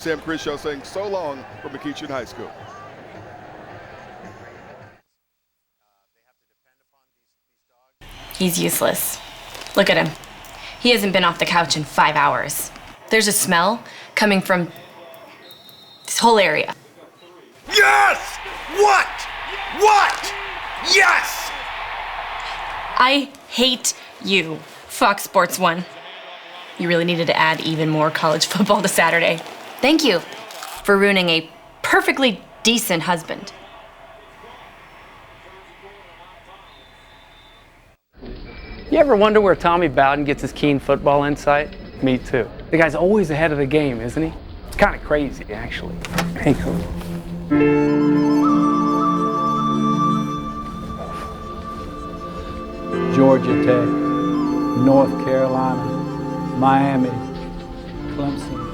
Sam Chris Show saying so long from McEachern High School. He's useless. Look at him. He hasn't been off the couch in 5 hours. There's a smell coming from this whole area. Yes! What? What? Yes! I hate you, Fox Sports 1. You really needed to add even more college football to Saturday. Thank you for ruining a perfectly decent husband. You ever wonder where Tommy Bowden gets his keen football insight? Me too. The guy's always ahead of the game, isn't he? It's kind of crazy, actually. Hey, cool. Georgia Tech, North Carolina, Miami, Clemson,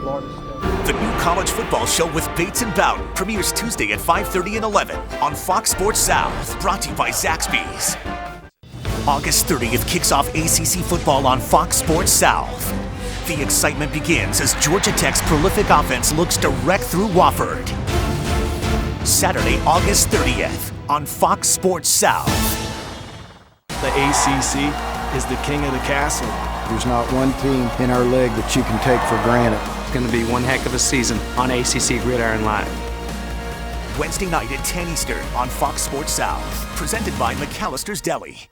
Florida State. The new college football show with Bates and Bowden premieres Tuesday at 5:30 and 11 on Fox Sports South, brought to you by Zaxby's. August 30th kicks off ACC football on Fox Sports South. The excitement begins as Georgia Tech's prolific offense looks to wreck through Wofford. Saturday, August 30th on Fox Sports South. The ACC is the king of the castle. There's not one team in our league that you can take for granted. It's going to be one heck of a season on ACC Gridiron Live. Wednesday night at 10 Eastern on Fox Sports South. Presented by McAllister's Deli.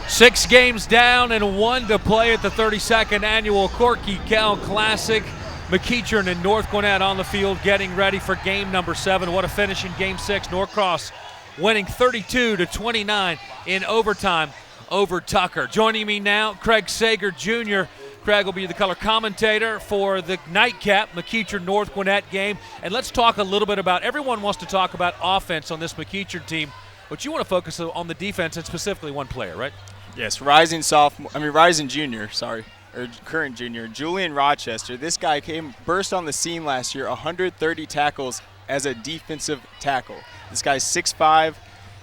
6 games down and 1 to play at the 32nd annual Corky Kell Classic. McEachern and North Gwinnett on the field getting ready for game number 7. What a finish in game 6. Norcross winning 32-29 in overtime over Tucker. Joining me now, Craig Sager Jr. Craig will be the color commentator for the nightcap McEachern North Gwinnett game. And let's talk a little bit about, everyone wants to talk about offense on this McEachern team, but you want to focus on the defense and specifically one player, right? Yes, rising junior, or current junior, Julian Rochester. This guy burst on the scene last year, 130 tackles as a defensive tackle. This guy's 6'5",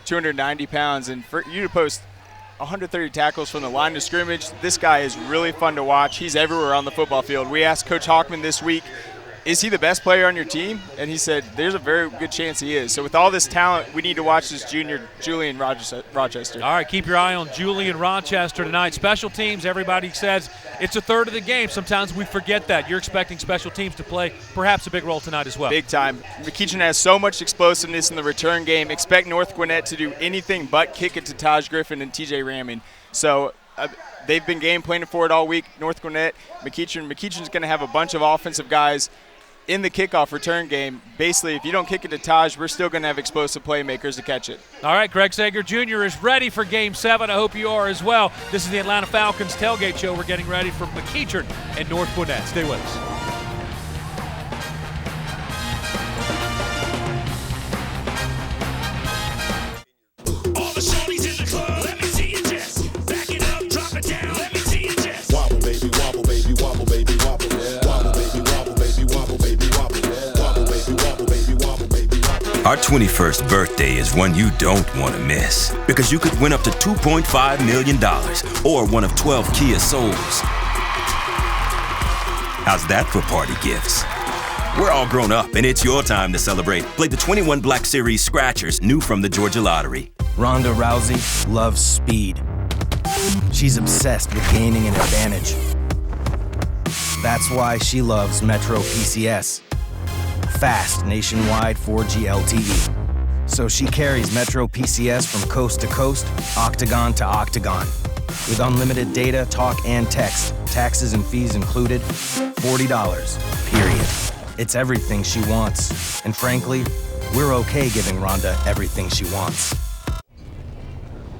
290 pounds, and for you to post 130 tackles from the line of scrimmage, this guy is really fun to watch. He's everywhere on the football field. We asked Coach Hawkman this week, is he the best player on your team? And he said, there's a very good chance he is. So with all this talent, we need to watch this junior, Julian Rochester. All right, keep your eye on Julian Rochester tonight. Special teams, everybody says it's a third of the game. Sometimes we forget that. You're expecting special teams to play perhaps a big role tonight as well. Big time. McEachern has so much explosiveness in the return game. Expect North Gwinnett to do anything but kick it to Taj Griffin and TJ Ramming. So they've been game planning for it all week. North Gwinnett, McEachern's going to have a bunch of offensive guys in the kickoff return game. Basically, if you don't kick it to Taj, we're still going to have explosive playmakers to catch it. All right, Craig Sager Jr. is ready for Game 7. I hope you are as well. This is the Atlanta Falcons Tailgate Show. We're getting ready for McEachern and North Gwinnett. Stay with us. All the shorties in the club, let me see you just back it up, drop it down, let me see you just Wobble, baby, wobble, baby, wobble, baby, wobble. Yeah. Wobble, baby, wobble, baby, wobble, baby, wobble. Yeah. Wobble, baby, wobble, baby, wobble, baby, wobble. Our 21st birthday is one you don't want to miss, because you could win up to $2.5 million or one of 12 Kia Souls. How's that for party gifts? We're all grown up, and it's your time to celebrate. Play the 21 Black Series Scratchers, new from the Georgia Lottery. Ronda Rousey loves speed. She's obsessed with gaining an advantage. That's why she loves Metro PCS. Fast nationwide 4G LTE. So she carries Metro PCS from coast to coast, octagon to octagon. With unlimited data, talk, and text, taxes and fees included, $40, period. It's everything she wants. And frankly, we're okay giving Rhonda everything she wants.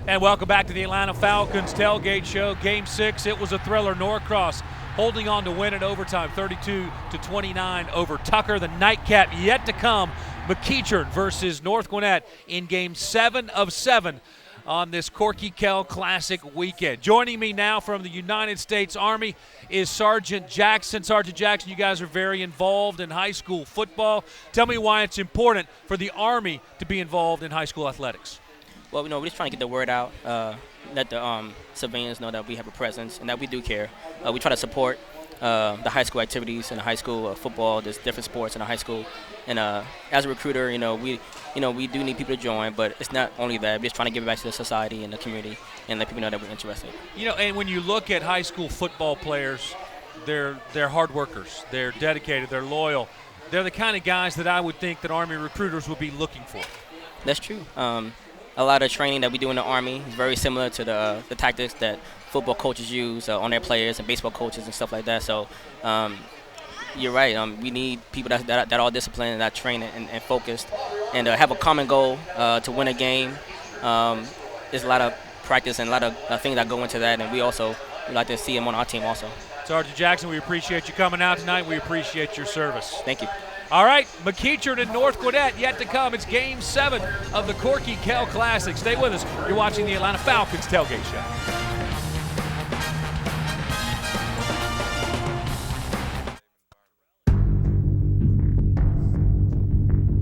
And welcome back to the Atlanta Falcons Tailgate Show. Game 6, it was a thriller. Norcross holding on to win in overtime, 32-29 over Tucker. The nightcap yet to come. McEachern versus North Gwinnett in Game 7 of 7 on this Corky Kell Classic weekend. Joining me now from the United States Army is Sergeant Jackson. Sergeant Jackson, you guys are very involved in high school football. Tell me why it's important for the Army to be involved in high school athletics. Well, we're just trying to get the word out, let the civilians know that we have a presence and that we do care. We try to support the high school activities in the high school, football. There's different sports in the high school, and as a recruiter, we do need people to join, but it's not only that. We're just trying to give it back to the society and the community, and let people know that we're interested. And when you look at high school football players, they're hard workers, they're dedicated, they're loyal. They're the kind of guys that I would think that Army recruiters would be looking for. That's true. A lot of training that we do in the Army is very similar to the tactics that football coaches use on their players and baseball coaches and stuff like that. So you're right. We need people that are disciplined and that trained and focused and have a common goal to win a game. There's a lot of practice and a lot of things that go into that, and we like to see them on our team also. Sergeant Jackson, we appreciate you coming out tonight. We appreciate your service. Thank you. All right, McEachern and North Gwinnett yet to come. It's Game 7 of the Corky Kell Classic. Stay with us. You're watching the Atlanta Falcons Tailgate Show.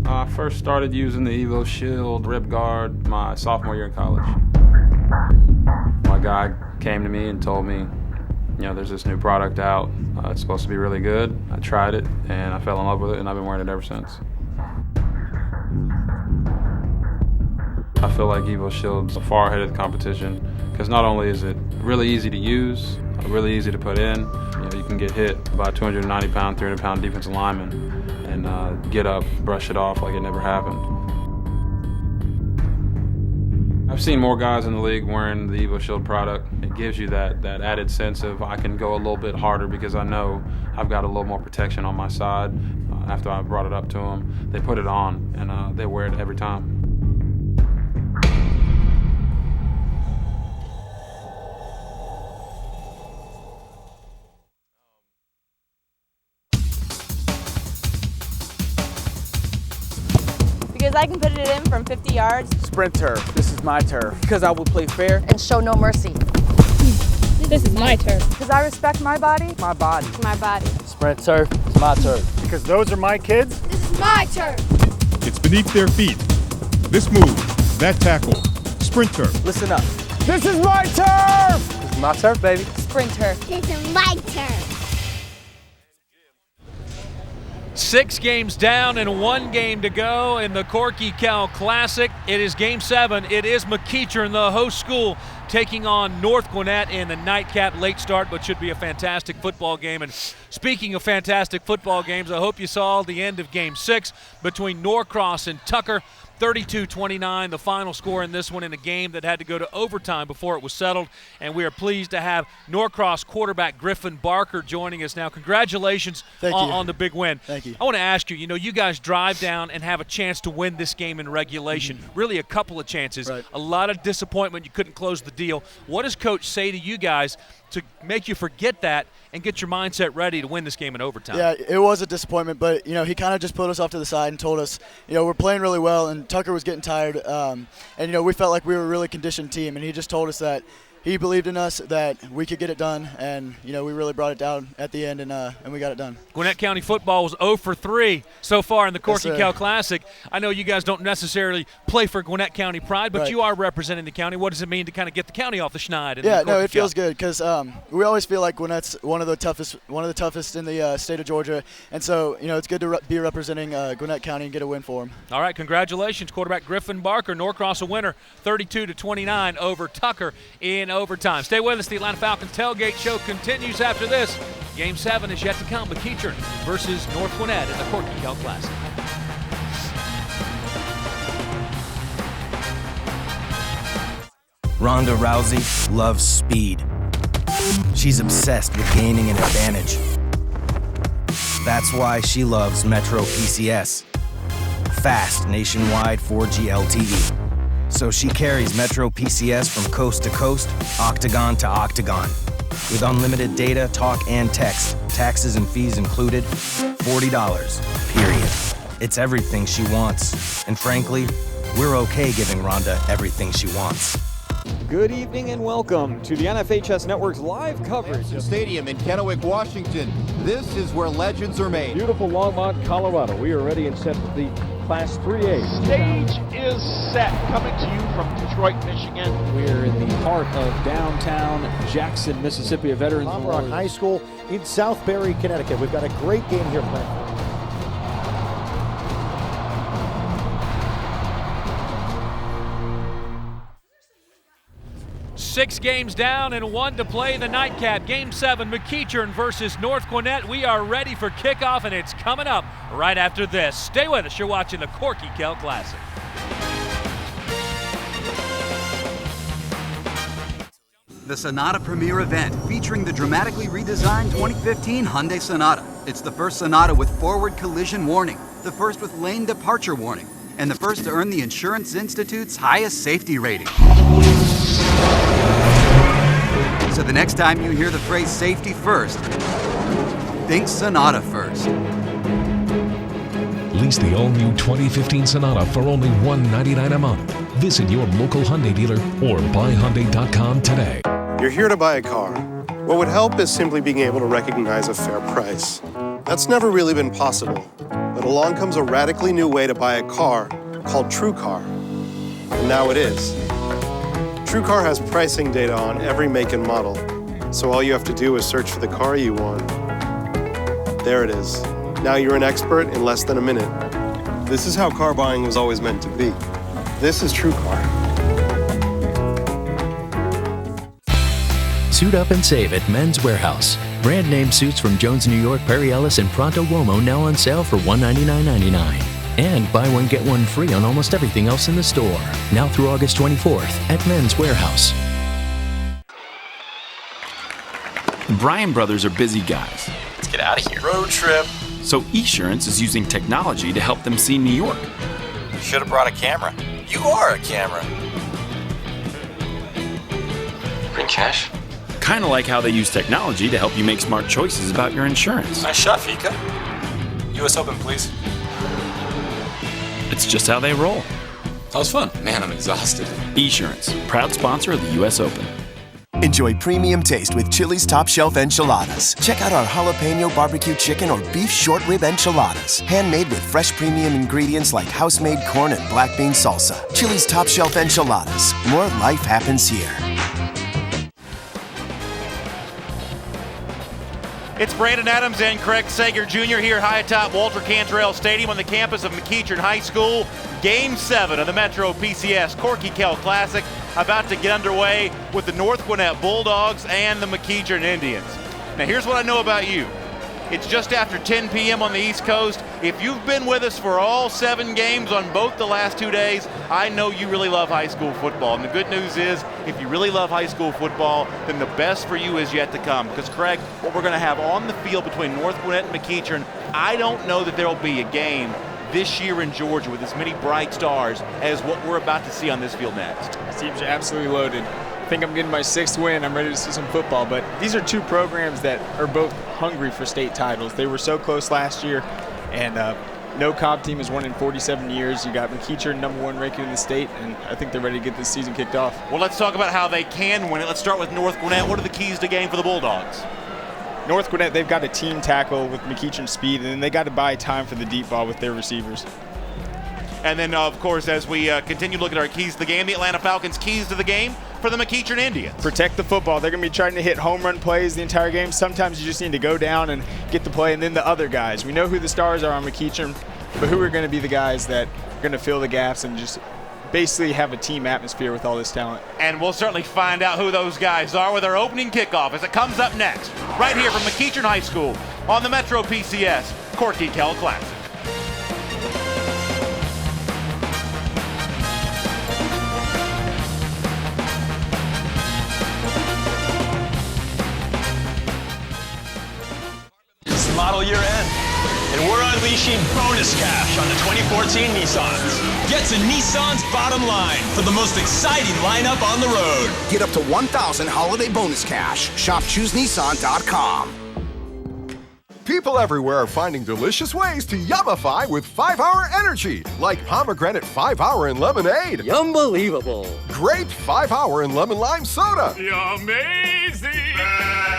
I first started using the Evo Shield rib guard my sophomore year in college. My guy came to me and told me, there's this new product out. It's supposed to be really good. I tried it, and I fell in love with it, and I've been wearing it ever since. I feel like Evo Shield's far ahead of the competition, because not only is it really easy to use, really easy to put in, you can get hit by a 290-pound, 300-pound defensive lineman and get up, brush it off like it never happened. I've seen more guys in the league wearing the Evo Shield product. It gives you that added sense of I can go a little bit harder because I know I've got a little more protection on my side. After I brought it up to them, they put it on and they wear it every time. Because I can put it in from 50 yards. Sprint turf. This is my turf. Because I will play fair. And show no mercy. This is my turf. Because I respect my body. My body. My body. Sprint turf. It's my turf. Because those are my kids. This is my turf. It's beneath their feet. This move, that tackle, sprint turf. Listen up. This is my turf. This is my turf, baby. Sprint turf. This is my turf. 6 games down and 1 game to go in the Corky Kell Classic. It is Game 7. It is McEachern, the host school, taking on North Gwinnett in the nightcap late start, but should be a fantastic football game. And speaking of fantastic football games, I hope you saw the end of Game 6 between Norcross and Tucker. 32-29, the final score in this one in a game that had to go to overtime before it was settled. And we are pleased to have Norcross quarterback Griffin Barker joining us now. Congratulations on the big win. Thank you. I want to ask you, you guys drive down and have a chance to win this game in regulation. Really a couple of chances. Right. A lot of disappointment you couldn't close the deal. What does Coach say to you guys to make you forget that and get your mindset ready to win this game in overtime? Yeah, it was a disappointment, but, he kind of just put us off to the side and told us, we're playing really well, and Tucker was getting tired, and, we felt like we were a really conditioned team, and he just told us that he believed in us, that we could get it done, and, we really brought it down at the end, and we got it done. Gwinnett County football was 0 for 3 so far in the Corky Yes, Kell Classic. I know you guys don't necessarily play for Gwinnett County pride, but Right. you are representing the county. What does it mean to kind of get the county off the schneid? Yeah, no, it feels good because we always feel like Gwinnett's one of the toughest in the state of Georgia, and so it's good to be representing Gwinnett County and get a win for them. All right, congratulations, quarterback Griffin Barker. Norcross a winner, 32-29 over Tucker in overtime. Stay with us. The Atlanta Falcons tailgate show continues after this. Game 7 is yet to come. McEachern versus North Gwinnett in the Corky Kell Classic. Ronda Rousey loves speed. She's obsessed with gaining an advantage. That's why she loves Metro PCS. Fast nationwide 4G LTE. So she carries Metro PCS from coast to coast, octagon to octagon. With unlimited data, talk, and text, taxes and fees included, $40, period. It's everything she wants. And frankly, we're okay giving Rhonda everything she wants. Good evening and welcome to the NFHS Network's live coverage of Stadium in Kennewick, Washington. This is where legends are made. Beautiful Longmont, Colorado. We are ready and set for the Class 3A. Stage is set, coming to you from Detroit, Michigan. We're in the heart of downtown Jackson, Mississippi, a Veterans Memorial High School in Southbury, Connecticut. We've got a great game here planned. 6 games down and 1 to play the nightcap. Game 7, McEachern versus North Gwinnett. We are ready for kickoff, and it's coming up right after this. Stay with us. You're watching the Corky Kell Classic. The Sonata Premier event featuring the dramatically redesigned 2015 Hyundai Sonata. It's the first Sonata with forward collision warning, the first with lane departure warning, and the first to earn the Insurance Institute's highest safety rating. So the next time you hear the phrase safety first, think Sonata first. Lease the all-new 2015 Sonata for only $199 a month. Visit your local Hyundai dealer or buyhyundai.com today. You're here to buy a car. What would help is simply being able to recognize a fair price. That's never really been possible. But along comes a radically new way to buy a car called TrueCar. And now it is. TrueCar has pricing data on every make and model, so all you have to do is search for the car you want. There it is. Now you're an expert in less than a minute. This is how car buying was always meant to be. This is TrueCar. Suit up and save at Men's Warehouse. Brand name suits from Jones, New York, Perry Ellis, and Pronto Uomo now on sale for $199.99. And buy one, get one free on almost everything else in the store. Now through August 24th at Men's Warehouse. The Bryan brothers are busy guys. Let's get out of here. Road trip. So Esurance is using technology to help them see New York. Should have brought a camera. You are a camera. Bring cash? Kind of like how they use technology to help you make smart choices about your insurance. Nice shot, Fika. US Open, please. It's just how they roll. That was fun. Man, I'm exhausted. Esurance, proud sponsor of the US Open. Enjoy premium taste with Chili's Top Shelf Enchiladas. Check out our jalapeno barbecue chicken or beef short rib enchiladas. Handmade with fresh premium ingredients like house-made corn and black bean salsa. Chili's Top Shelf Enchiladas. More life happens here. It's Brandon Adams and Craig Sager Jr. here high atop Walter Cantrell Stadium on the campus of McEachern High School. Game 7 of the Metro PCS Corky Kell Classic about to get underway with the North Gwinnett Bulldogs and the McEachern Indians. Now here's what I know about you. It's just after 10 p.m. on the East Coast. If you've been with us for all 7 games on both the last 2 days, I know you really love high school football. And the good news is, if you really love high school football, then the best for you is yet to come. Because, Craig, what we're going to have on the field between North Gwinnett and McEachern, I don't know that there will be a game this year in Georgia with as many bright stars as what we're about to see on this field next. Teams are absolutely loaded. I think I'm getting my 6th win. I'm ready to see some football. But these are 2 programs that are both hungry for state titles. They were so close last year, and no Cobb team has won in 47 years. You got McEachern, #1 ranking in the state, and I think they're ready to get this season kicked off. Well, let's talk about how they can win it. Let's start with North Gwinnett. What are the keys to the game for the Bulldogs? North Gwinnett, they've got a team tackle with McEachern speed, and then they got to buy time for the deep ball with their receivers. And then, of course, as we continue to look at our keys to the game, the Atlanta Falcons' keys to the game for the McEachern Indians. Protect the football. They're going to be trying to hit home run plays the entire game. Sometimes you just need to go down and get the play, and then the other guys. We know who the stars are on McEachern, but who are going to be the guys that are going to fill the gaps and just basically have a team atmosphere with all this talent. And we'll certainly find out who those guys are with our opening kickoff as it comes up next, right here from McEachern High School on the Metro PCS Corky Kell Classic. It's model year end, and we're unleashing bonus cash on the 2014 Nissans. Get to Nissan's bottom line for the most exciting lineup on the road. Get up to $1,000 holiday bonus cash. Shop ChooseNissan.com. People everywhere are finding delicious ways to yummify with 5-Hour Energy, like pomegranate 5-Hour and lemonade. Unbelievable. Grape 5-Hour and lemon lime soda. Amazing.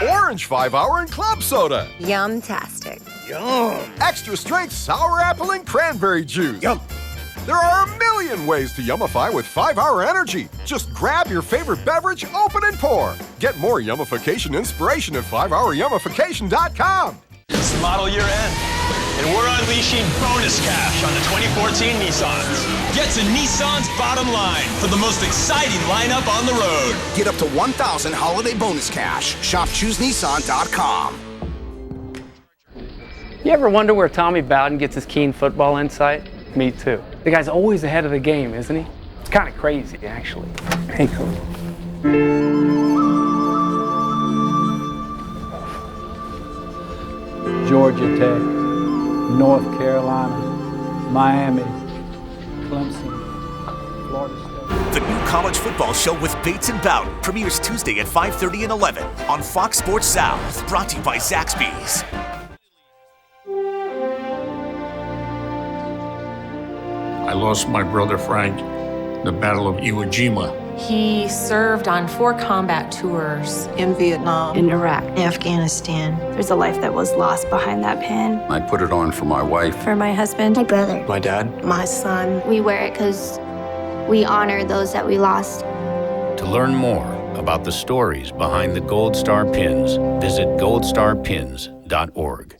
Orange 5-Hour and club soda. Yum-tastic. Yum. Extra strength sour apple and cranberry juice. Yum. There are a million ways to Yummify with 5-Hour Energy. Just grab your favorite beverage, open and pour. Get more Yummification inspiration at 5houryummification.com. It's model year end, and we're unleashing bonus cash on the 2014 Nissans. Get to Nissan's bottom line for the most exciting lineup on the road. Get up to $1,000 holiday bonus cash. Shop ChooseNissan.com. You ever wonder where Tommy Bowden gets his keen football insight? Me too. The guy's always ahead of the game, isn't he? It's kind of crazy, actually. Hey, cool. Georgia Tech, North Carolina, Miami, Clemson, Florida State. The new college football show with Bates and Bowden premieres Tuesday at 5:30 and 11 on Fox Sports South. Brought to you by Zaxby's. I lost my brother Frank in the Battle of Iwo Jima. He served on 4 combat tours in Vietnam, in Iraq, in Afghanistan. There's a life that was lost behind that pin. I put it on for my wife, For my husband, My brother, my dad. my son. We wear it because we honor those that we lost. To learn more about the stories behind the Gold Star Pins, visit goldstarpins.org.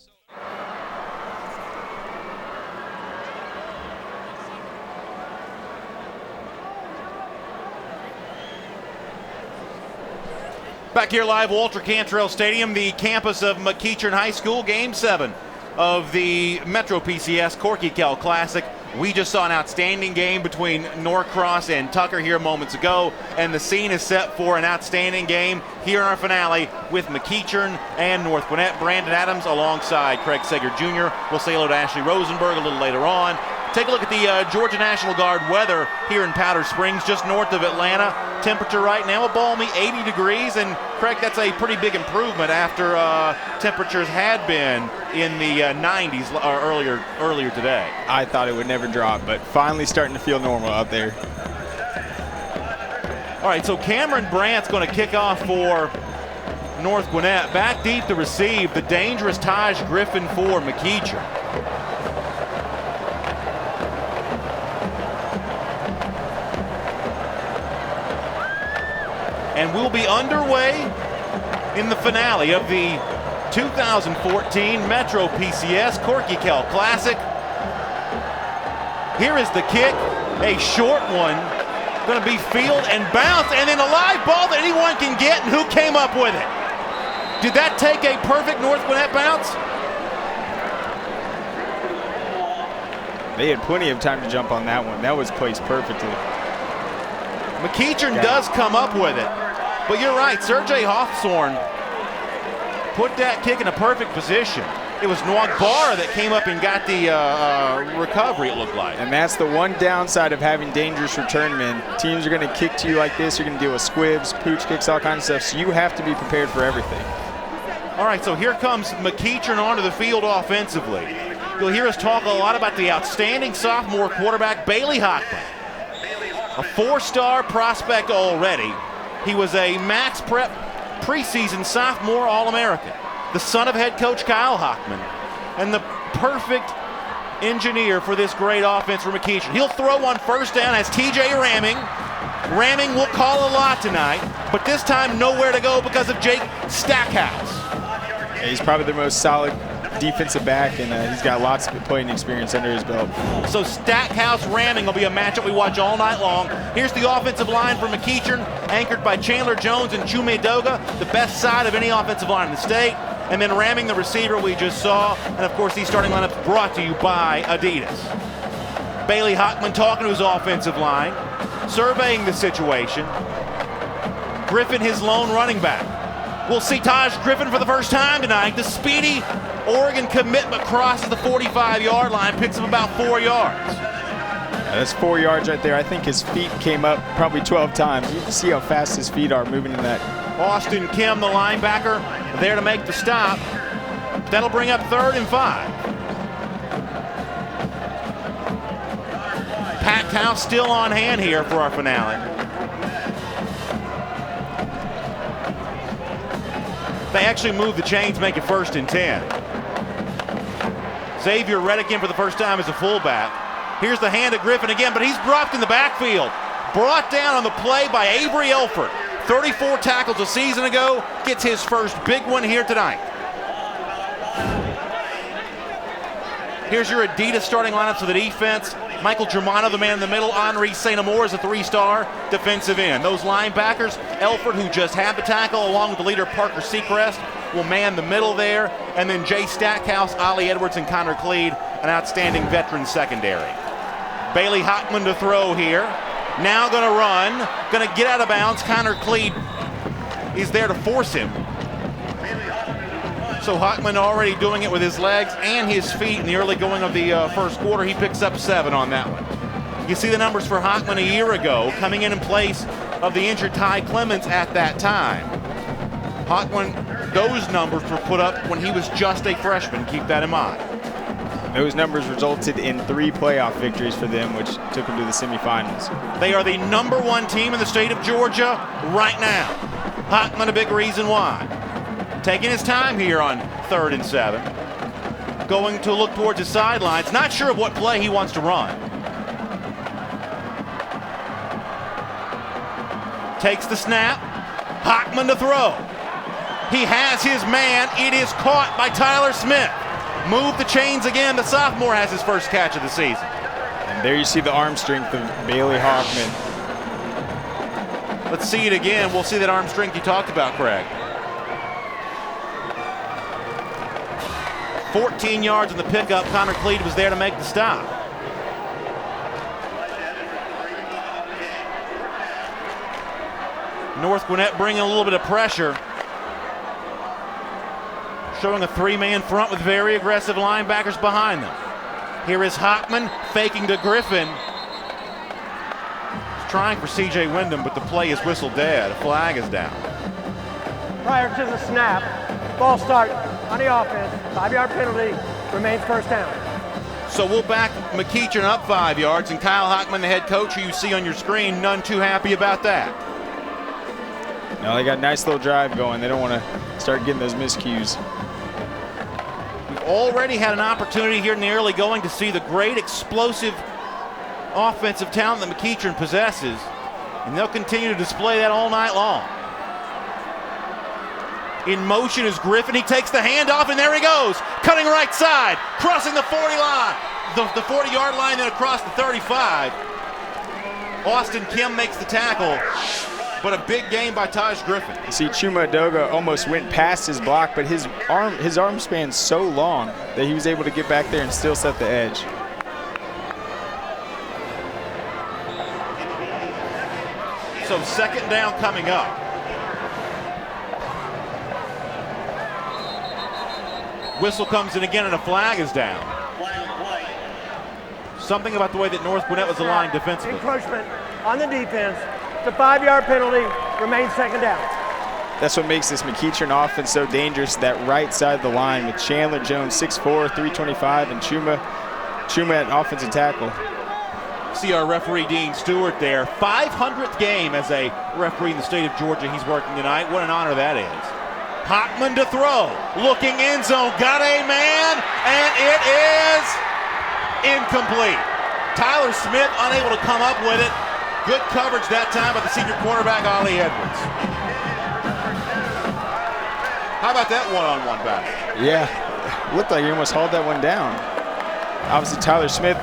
Back here live, Walter Cantrell Stadium, the campus of McEachern High School, Game 7 of the Metro PCS Corky Kell Classic. We just saw an outstanding game between Norcross and Tucker here moments ago, and the scene is set for an outstanding game here in our finale with McEachern and North Gwinnett. Brandon Adams alongside Craig Sager Jr. We'll say hello to Ashley Rosenberg a little later on. Take a look at the Georgia National Guard weather here in Powder Springs, just north of Atlanta. Temperature right now, a balmy 80 degrees, and Craig, that's a pretty big improvement after temperatures had been in the 90s earlier today. I thought it would never drop, but finally starting to feel normal out there. All right, so Cameron Brandt's going to kick off for North Gwinnett. Back deep to receive, the dangerous Taj Griffin for McEachern. And we'll be underway in the finale of the 2014 Metro PCS Corky Kell Classic. Here is the kick, a short one, going to be field and bounce, and then a live ball that anyone can get, and who came up with it? Did that take a perfect North Gwinnett bounce? They had plenty of time to jump on that one. That was placed perfectly. McEachern does come up with it. But you're right, Sergey Hawthorne put that kick in a perfect position. It was Nwagbara that came up and got the recovery, it looked like. And that's the one downside of having dangerous return men. Teams are going to kick to you like this. You're going to deal with squibs, pooch kicks, all kinds of stuff. So you have to be prepared for everything. All right, so here comes McEachern onto the field offensively. You'll hear us talk a lot about the outstanding sophomore quarterback, Bailey Hockman. A 4-star prospect already. He was a Max Prep preseason sophomore All-American, the son of head coach Kyle Hockman, and the perfect engineer for this great offense for McEachern. He'll throw on first down as TJ Ramming. Ramming will call a lot tonight, but this time nowhere to go because of Jake Stackhouse. Yeah, he's probably the most solid defensive back, and he's got lots of playing experience under his belt. So Stackhouse Ramming will be a matchup we watch all night long. Here's the offensive line for McEachern, anchored by Chandler Jones and Chume Doga, the best side of any offensive line in the state. And then Ramming, the receiver we just saw. And of course, these starting lineups brought to you by Adidas. Bailey Hockman talking to his offensive line, surveying the situation. Griffin, his lone running back. We'll see Taj Griffin for the first time tonight. The speedy Oregon commitment crosses the 45-yard line, picks up about 4 yards. That's 4 yards right there. I think his feet came up probably 12 times. You can see how fast his feet are moving in that. Austin Kim, the linebacker, there to make the stop. That'll bring up 3rd and 5. Packed house still on hand here for our finale. They actually moved the chains, make it 1st and 10. Xavier Reddick in for the first time as a fullback. Here's the hand of Griffin again, but he's dropped in the backfield. Brought down on the play by Avery Elford. 34 tackles a season ago, gets his first big one here tonight. Here's your Adidas starting lineup for the defense. Michael Germano, the man in the middle. Henri St. Amour is a 3-star defensive end. Those linebackers, Elford, who just had the tackle, along with the leader Parker Seacrest, will man the middle there. And then Jay Stackhouse, Ollie Edwards, and Connor Cleed, an outstanding veteran secondary. Bailey Hockman to throw here. Now going to run, going to get out of bounds. Connor Cleed is there to force him. So Hockman already doing it with his legs and his feet in the early going of the first quarter. He picks up 7 on that one. You see the numbers for Hockman a year ago, coming in place of the injured Ty Clements at that time. Hockman, those numbers were put up when he was just a freshman. Keep that in mind. Those numbers resulted in 3 playoff victories for them, which took them to the semifinals. They are the #1 team in the state of Georgia right now. Hockman, a big reason why. Taking his time here on 3rd and 7. Going to look towards his sidelines. Not sure of what play he wants to run. Takes the snap. Hockman to throw. He has his man. It is caught by Tyler Smith. Move the chains again. The sophomore has his first catch of the season. And there you see the arm strength of Bailey Hockman. Let's see it again. We'll see that arm strength you talked about, Craig. 14 yards in the pickup. Connor Cleed was there to make the stop. North Gwinnett bringing a little bit of pressure. Showing a 3-man front with very aggressive linebackers behind them. Here is Hockman faking to Griffin. He's trying for C.J. Wyndham, but the play is whistled dead. A flag is down. Prior to the snap, ball start on the offense, 5-yard penalty, remains first down. So we'll back McEachern up 5 yards, and Kyle Hockman, the head coach, who you see on your screen, none too happy about that. No, they got a nice little drive going. They don't want to start getting those miscues. We've already had an opportunity here in the early going to see the great explosive offensive talent that McEachern possesses, and they'll continue to display that all night long. In motion is Griffin. He takes the handoff, and there he goes. Cutting right side, crossing the 40 line, the 40-yard line, then across the 35. Austin Kim makes the tackle, but a big game by Taj Griffin. You see Chuma Adoga almost went past his block, but his arm span's so long that he was able to get back there and still set the edge. So 2nd down coming up. Whistle comes in again and a flag is down. Something about the way that North Gwinnett was aligned defensively. Encroachment on the defense. It's a 5-yard penalty, remains 2nd down. That's what makes this McEachern offense so dangerous, that right side of the line with Chandler Jones, 6'4", 325, and Chuma at offensive tackle. See our referee Dean Stewart there. 500th game as a referee in the state of Georgia he's working tonight. What an honor that is. Hockman to throw, looking end zone, got a man, and it is incomplete. Tyler Smith unable to come up with it. Good coverage that time by the senior quarterback, Ollie Edwards. How about that one-on-one battle? Yeah, looked like he almost hauled that one down. Obviously, Tyler Smith,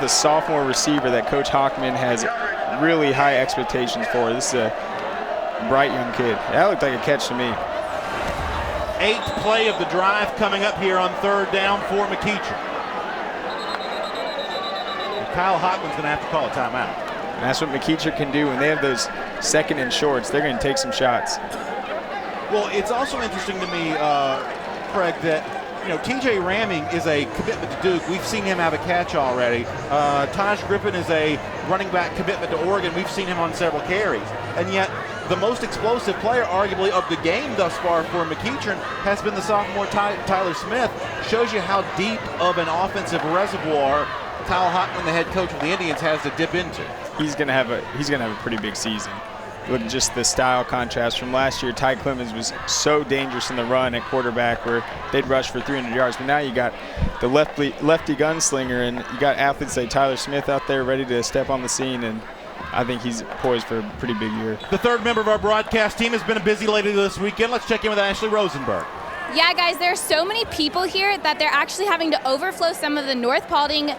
a sophomore receiver that Coach Hockman has really high expectations for. This is a bright young kid. That looked like a catch to me. 8th play of the drive coming up here on 3rd down for McEachern. Kyle Hockman's going to have to call a timeout. And that's what McEachern can do when they have those 2nd and shorts. They're going to take some shots. Well, it's also interesting to me, Craig, that T.J. Ramming is a commitment to Duke. We've seen him have a catch already. Taj Griffin is a running back commitment to Oregon. We've seen him on several carries. And yet, the most explosive player, arguably, of the game thus far for McEachern has been the sophomore Tyler Smith. Shows you how deep of an offensive reservoir Kyle Hockman, the head coach of the Indians, has to dip into. He's gonna have a pretty big season. Look, just the style contrast from last year. Ty Clemens was so dangerous in the run at quarterback where they'd rush for 300 yards. But now you got the lefty gunslinger, and you got athletes like Tyler Smith out there ready to step on the scene, and I think he's poised for a pretty big year. The third member of our broadcast team has been busy lately this weekend. Let's check in with Ashley Rosenberg. Yeah, guys, there are so many people here that they're actually having to overflow some of the North Gwinnett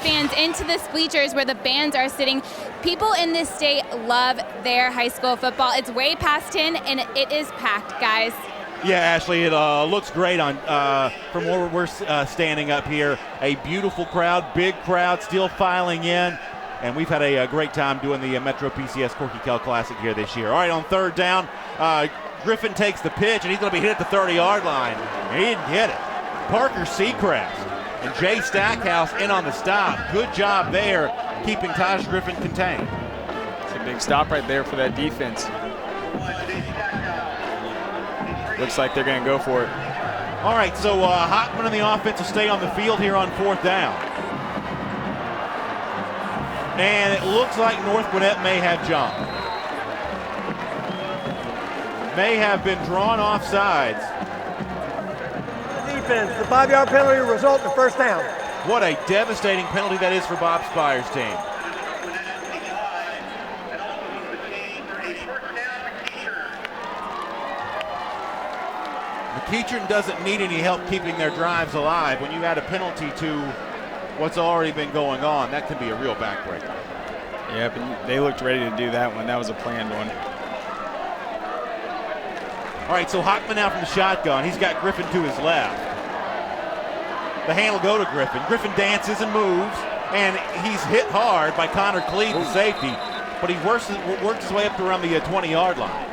fans into the bleachers where the bands are sitting. People in this state love their high school football. It's way past 10, and it is packed, guys. Yeah, Ashley, it looks great on from where we're standing up here. A beautiful crowd, big crowd, still filing in. And we've had a great time doing the Metro PCS Corky Kell Classic here this year. All right, on third down, Griffin takes the pitch, and he's going to be hit at the 30-yard line. He didn't hit it. Parker Seacrest and Jay Stackhouse in on the stop. Good job there, keeping Taj Griffin contained. It's a big stop right there for that defense. Looks like they're going to go for it. All right, so Hockman and the offense will stay on the field here on fourth down. And it looks like North Gwinnett may have jumped. May have been drawn off sides. Defense, the 5-yard penalty will result in a first down. What a devastating penalty that is for Bob Spire's team. McEachern doesn't need any help keeping their drives alive. When you add a penalty to what's already been going on, that can be a real backbreaker. Yep, and they looked ready to do that one. That was a planned one. All right, so Hockman now from the shotgun. He's got Griffin to his left. The hand will go to Griffin. Griffin dances and moves, and he's hit hard by Connor Cleed, the safety, but he works his way up to around the 20-yard line.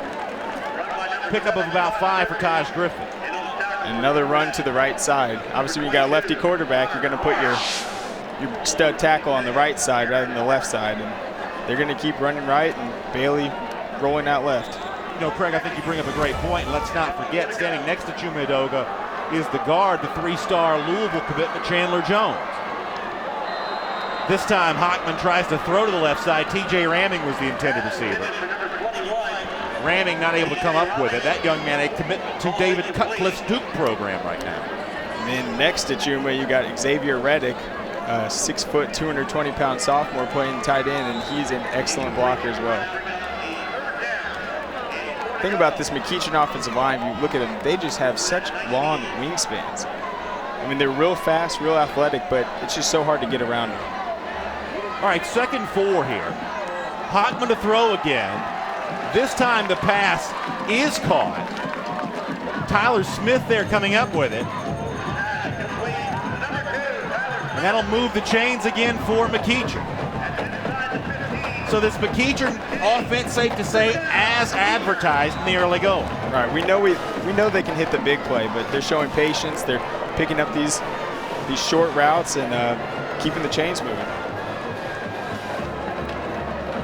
Pickup of about 5 for Taj Griffin. Another run to the right side. Obviously, when you got a lefty quarterback, you're going to put your stud tackle on the right side rather than the left side, and they're going to keep running right, and Bailey rolling out left. You know, Craig, I think you bring up a great point, and let's not forget, standing next to Chuma Edoga is the guard, the 3-star Louisville commitment, Chandler Jones. This time, Hockman tries to throw to the left side. T.J. Ramming was the intended receiver. Ramming not able to come up with it. That young man a commitment to David Cutcliffe's Duke program right now. And then next to Chuma, you got Xavier Reddick, 6 foot, 220-pound sophomore playing tight end, and he's an excellent blocker as well. Think about this McEachern offensive line. If you look at them, they just have such long wingspans. I mean, they're real fast, real athletic, but it's just so hard to get around them. All right, 2nd and 4 here. Hockman to throw again. This time the pass is caught. Tyler Smith there coming up with it. And that'll move the chains again for McEachern. So this McEachern offense, safe to say, as advertised in the early going. Right, we know they can hit the big play, but they're showing patience. They're picking up these short routes and keeping the chains moving.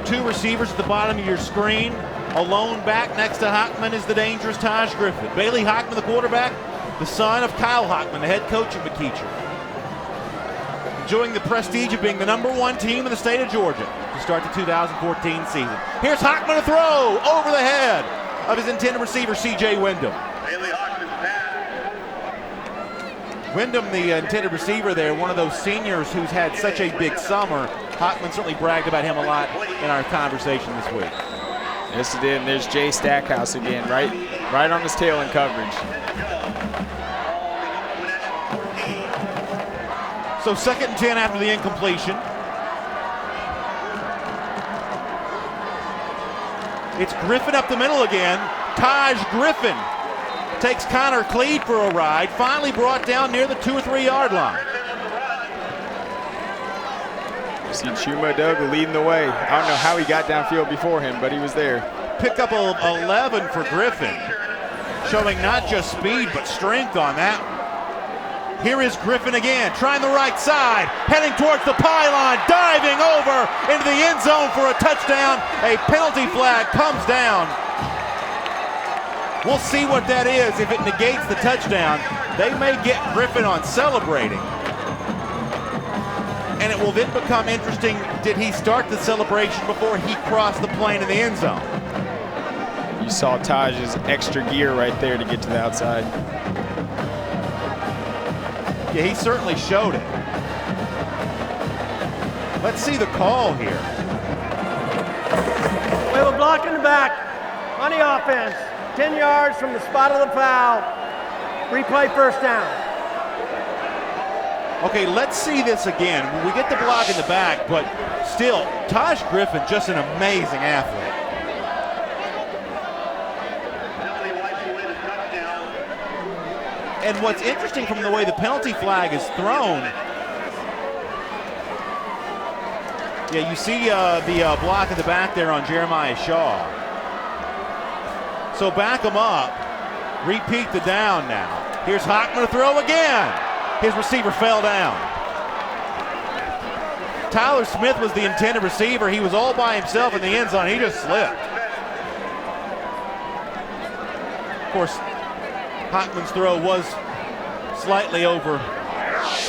2 receivers at the bottom of your screen. A lone back next to Hockman is the dangerous Taj Griffin. Bailey Hockman, the quarterback, the son of Kyle Hockman, the head coach of McEachern. Enjoying the prestige of being the #1 team in the state of Georgia to start the 2014 season. Here's Hockman to throw over the head of his intended receiver, C.J. Wyndham. Wyndham, the intended receiver there, one of those seniors who's had such a big summer. Hockman certainly bragged about him a lot in our conversation this week. Yes, he did. And there's Jay Stackhouse again, right on his tail in coverage. So 2nd and 10 after the incompletion. It's Griffin up the middle again. Taj Griffin takes Connor Cleed for a ride, finally brought down near the 2 or 3 yard line. You see Chuma Edoga leading the way. I don't know how he got downfield before him, but he was there. Pickup of 11 for Griffin, showing not just speed, but strength on that one. Here is Griffin again, trying the right side, heading towards the pylon, diving over into the end zone for a touchdown. A penalty flag comes down. We'll see what that is. If it negates the touchdown, they may get Griffin on celebrating. And it will then become interesting, did he start the celebration before he crossed the plane in the end zone? You saw Taj's extra gear right there to get to the outside. Yeah, he certainly showed it. Let's see the call here. We have a block in the back on the offense. 10 yards from the spot of the foul. Replay first down. Okay, let's see this again. We get the block in the back, but still, Taj Griffin, just an amazing athlete. And what's interesting from the way the penalty flag is thrown, yeah, you see the block in the back there on Jeremiah Shaw. So back him up, repeat the down now. Here's Hockman to throw again. His receiver fell down. Tyler Smith was the intended receiver. He was all by himself in the end zone. He just slipped. Of course, Hockman's throw was slightly over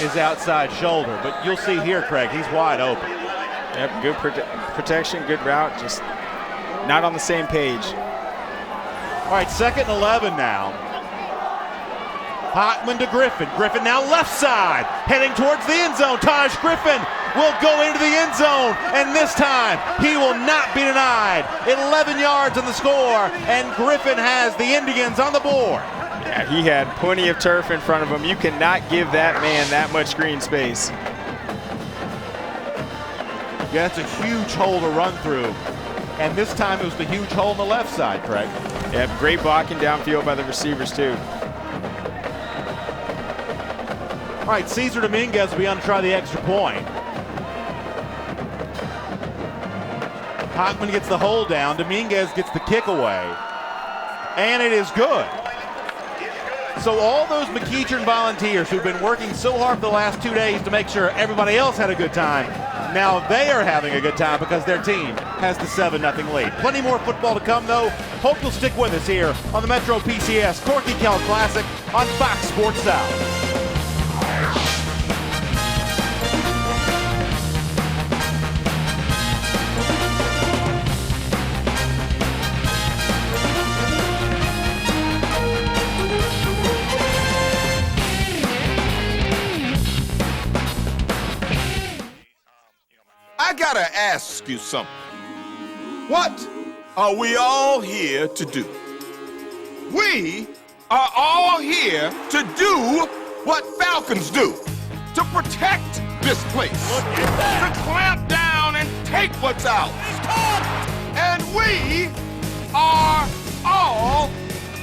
his outside shoulder, but you'll see here, Craig, he's wide open. Yep, good protection, good route, just not on the same page. All right, 2nd and 11 now. Hockman to Griffin. Griffin now left side, heading towards the end zone. Taj Griffin will go into the end zone, and this time he will not be denied. 11 yards on the score, and Griffin has the Indians on the board. Yeah, he had plenty of turf in front of him. You cannot give that man that much green space. Yeah, that's a huge hole to run through. And this time it was the huge hole on the left side, Craig. Yeah, great blocking downfield by the receivers too. All right, Cesar Dominguez will be on to try the extra point. Hockman gets the hold down. Dominguez gets the kick away. And it is good. So all those McEachern volunteers who've been working so hard for the last 2 days to make sure everybody else had a good time, now they are having a good time because their team has the 7-0 lead. Plenty more football to come, though. Hope you'll stick with us here on the Metro PCS Corky Kell Classic on Fox Sports South. I gotta ask you something. What are we all here to do? We are all here to do what Falcons do. To protect this place. To clamp down and take what's ours. And we are all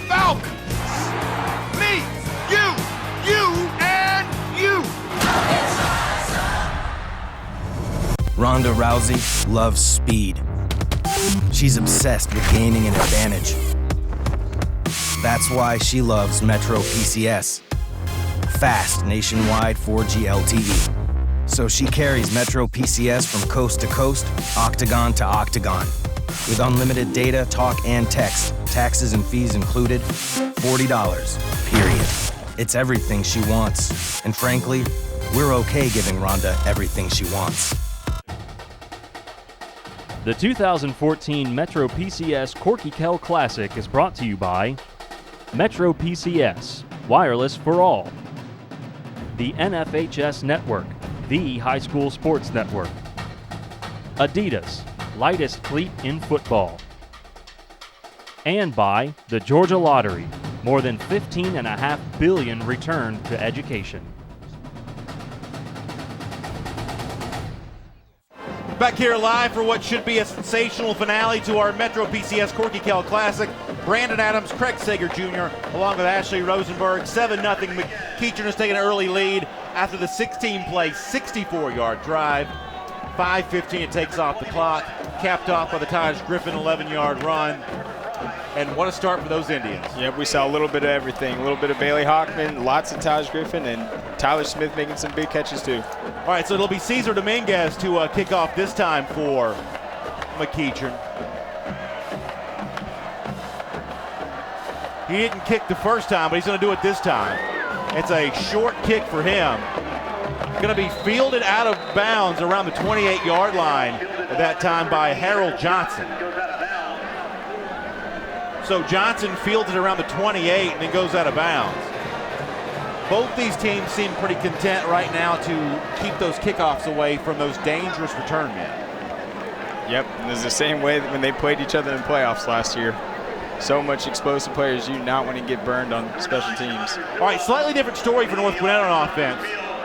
Falcons. Me, you, and you. Ronda Rousey loves speed. She's obsessed with gaining an advantage. That's why she loves Metro PCS. Fast nationwide 4G LTE. So she carries Metro PCS from coast to coast, octagon to octagon. With unlimited data, talk, and text, taxes and fees included, $40, period. It's everything she wants. And frankly, we're okay giving Rhonda everything she wants. The 2014 Metro PCS Corky Kell Classic is brought to you by Metro PCS, wireless for all. The NFHS Network, the high school sports network. Adidas, lightest cleat in football. And by the Georgia Lottery, more than $15.5 billion returned to education. Back here live for what should be a sensational finale to our Metro PCS Corky Kell Classic. Brandon Adams, Craig Sager Jr., along with Ashley Rosenberg. 7-0. McEachern has taken an early lead after the 16-play, 64-yard drive. 5:15 it takes off the clock, capped off by the Taj Griffin 11-yard run. And what a start for those Indians. Yep, we saw a little bit of everything. A little bit of Bailey Hockman, lots of Taj Griffin, and Tyler Smith making some big catches too. All right, so it'll be Cesar Dominguez to kick off this time for McEachern. He didn't kick the first time, but he's going to do it this time. It's a short kick for him. Going to be fielded out of bounds around the 28-yard line at that time by Harold Johnson. So Johnson fields it around the 28 and then goes out of bounds. Both these teams seem pretty content right now to keep those kickoffs away from those dangerous return men. Yep, and it's the same way that when they played each other in playoffs last year. So much explosive players, you do not want to get burned on special teams. All right, slightly different story for North Gwinnett on offense.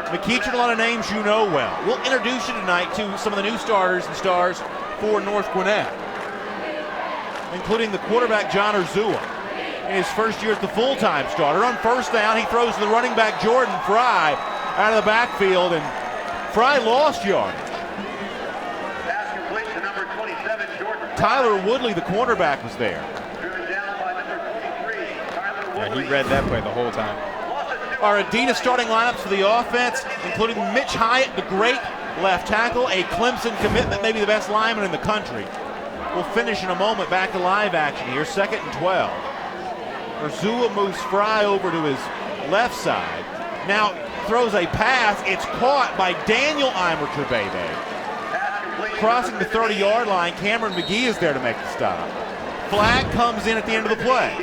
McEachern, a lot of names you know well. We'll introduce you tonight to some of the new starters and stars for North Gwinnett, including the quarterback John Urzua. In his first year as the full-time starter. On first down, he throws to the running back Jordan Fry out of the backfield, and Fry lost yardage. Tyler Woodley, the cornerback, was there. Yeah, he read that play the whole time. Our Adidas starting lineups for the offense, including Mitch Hyatt, the great left tackle, a Clemson commitment, maybe the best lineman in the country. We'll finish in a moment. Back to live action here, 2nd and 12. Urzua moves Fry over to his left side. Now throws a pass. It's caught by Daniel Eimerter-Bebe. Crossing the 30-yard line, Cameron McGee is there to make the stop. Flag comes in at the end of the play.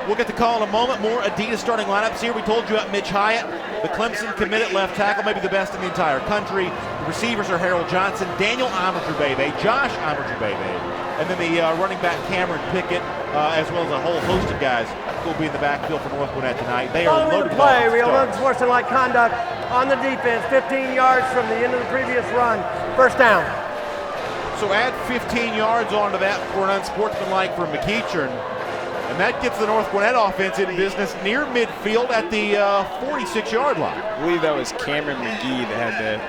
We'll get the call in a moment. More Adidas starting lineups here. We told you about Mitch Hyatt, the Clemson committed left tackle, maybe the best in the entire country. The receivers are Harold Johnson, Daniel Eimerter-Bebe, Josh Eimerter-Bebe, and then the running back Cameron Pickett, as well as a whole host of guys who will be in the backfield for North Gwinnett tonight. They are loaded the play, with real unsportsmanlike conduct on the defense, 15 yards from the end of the previous run, first down. So add 15 yards onto that for an unsportsmanlike for McEachern, and that gets the North Gwinnett offense in business near midfield at the 46-yard line. I believe that was Cameron McGee that had the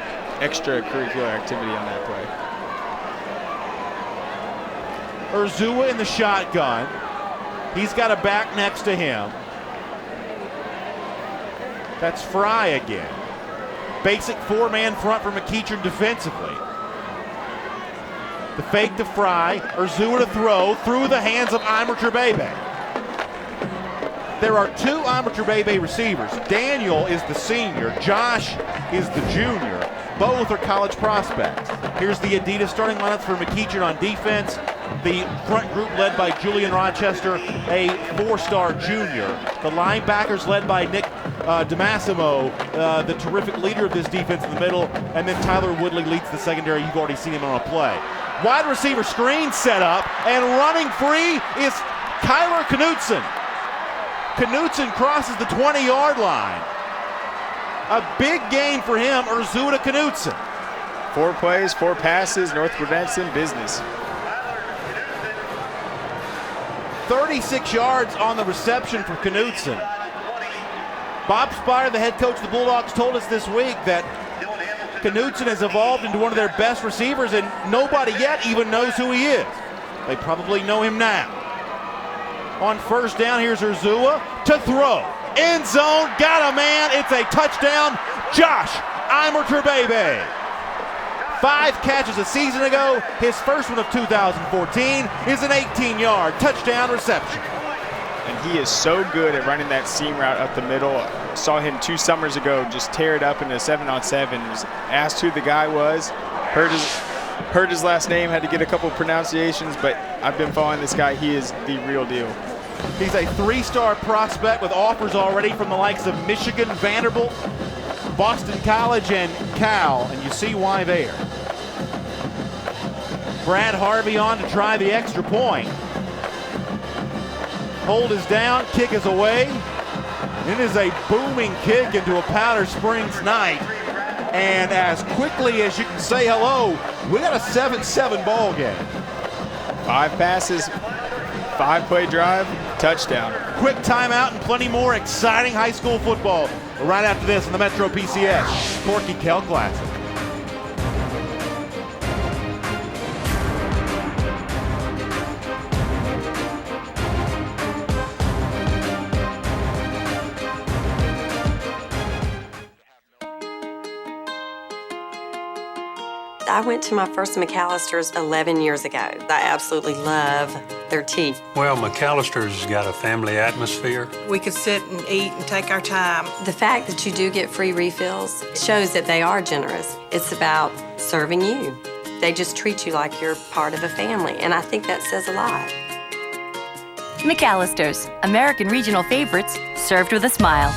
extracurricular activity on that play. Urzua in the shotgun. He's got a back next to him. That's Fry again. Basic four-man front for McEachern defensively. The fake to Fry. Urzua to throw through the hands of Eimerter-Bebe. There are two Eimerter-Bebe receivers. Daniel is the senior. Josh is the junior. Both are college prospects. Here's the Adidas starting lineups for McEachern on defense. The front group led by Julian Rochester, a four-star junior. The linebackers led by Nick DeMassimo, the terrific leader of this defense in the middle. And then Tyler Woodley leads the secondary. You've already seen him on a play. Wide receiver screen set up, and running free is Kyler Knutson. Knutson crosses the 20-yard line. A big gain for him, Urzua to Knutson. 4 plays, 4 passes, North Gwinnett's in business. 36 yards on the reception for Knutson. Bob Spire, the head coach of the Bulldogs, told us this week that Knutson has evolved into one of their best receivers, and nobody yet even knows who he is. They probably know him now. On first down, here's Urzua to throw. End zone, got a man, it's a touchdown. Josh Eimerter-Bebe. 5 catches a season ago. His first one of 2014 is an 18-yard touchdown reception. And he is so good at running that seam route up the middle. I saw him 2 summers ago just tear it up in a 7-on-7. Was asked who the guy was. Heard his last name, had to get a couple of pronunciations, but I've been following this guy. He is the real deal. He's a 3-star prospect with offers already from the likes of Michigan, Vanderbilt, Boston College, and Cal, and you see why there. Brad Harvey on to try the extra point. Hold is down, kick is away. It is a booming kick into a Powder Springs night. And as quickly as you can say hello, we got a 7-7 ball game. 5 passes, 5-play drive, touchdown. Quick timeout and plenty more exciting high school football right after this on the Metro PCS Corky Kell Classic. I went to my first McAllister's 11 years ago. I absolutely love their tea. Well, McAllister's has got a family atmosphere. We could sit and eat and take our time. The fact that you do get free refills shows that they are generous. It's about serving you. They just treat you like you're part of a family, and I think that says a lot. McAllister's, American regional favorites, served with a smile.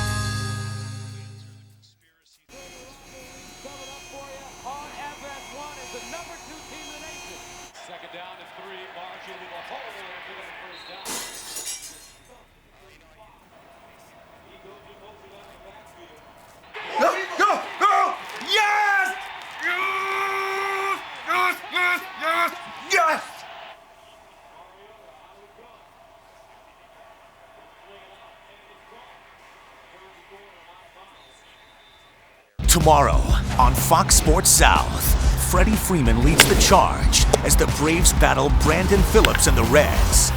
Tomorrow on Fox Sports South, Freddie Freeman leads the charge as the Braves battle Brandon Phillips and the Reds.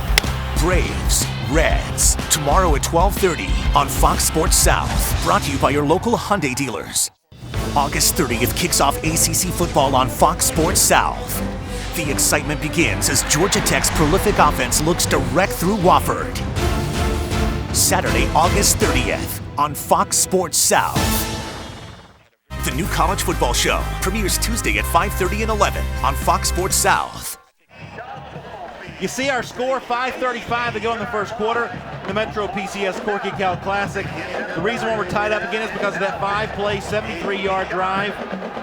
Braves, Reds, tomorrow at 12:30 on Fox Sports South, brought to you by your local Hyundai dealers. August 30th kicks off ACC football on Fox Sports South. The excitement begins as Georgia Tech's prolific offense looks to wreck through Wofford. Saturday, August 30th on Fox Sports South. The new college football show premieres Tuesday at 5:30 and 11 on Fox Sports South. You see our score, 5:35 to go in the first quarter. The Metro PCS Corky Kell Classic. The reason why we're tied up again is because of that 5-play, 73-yard drive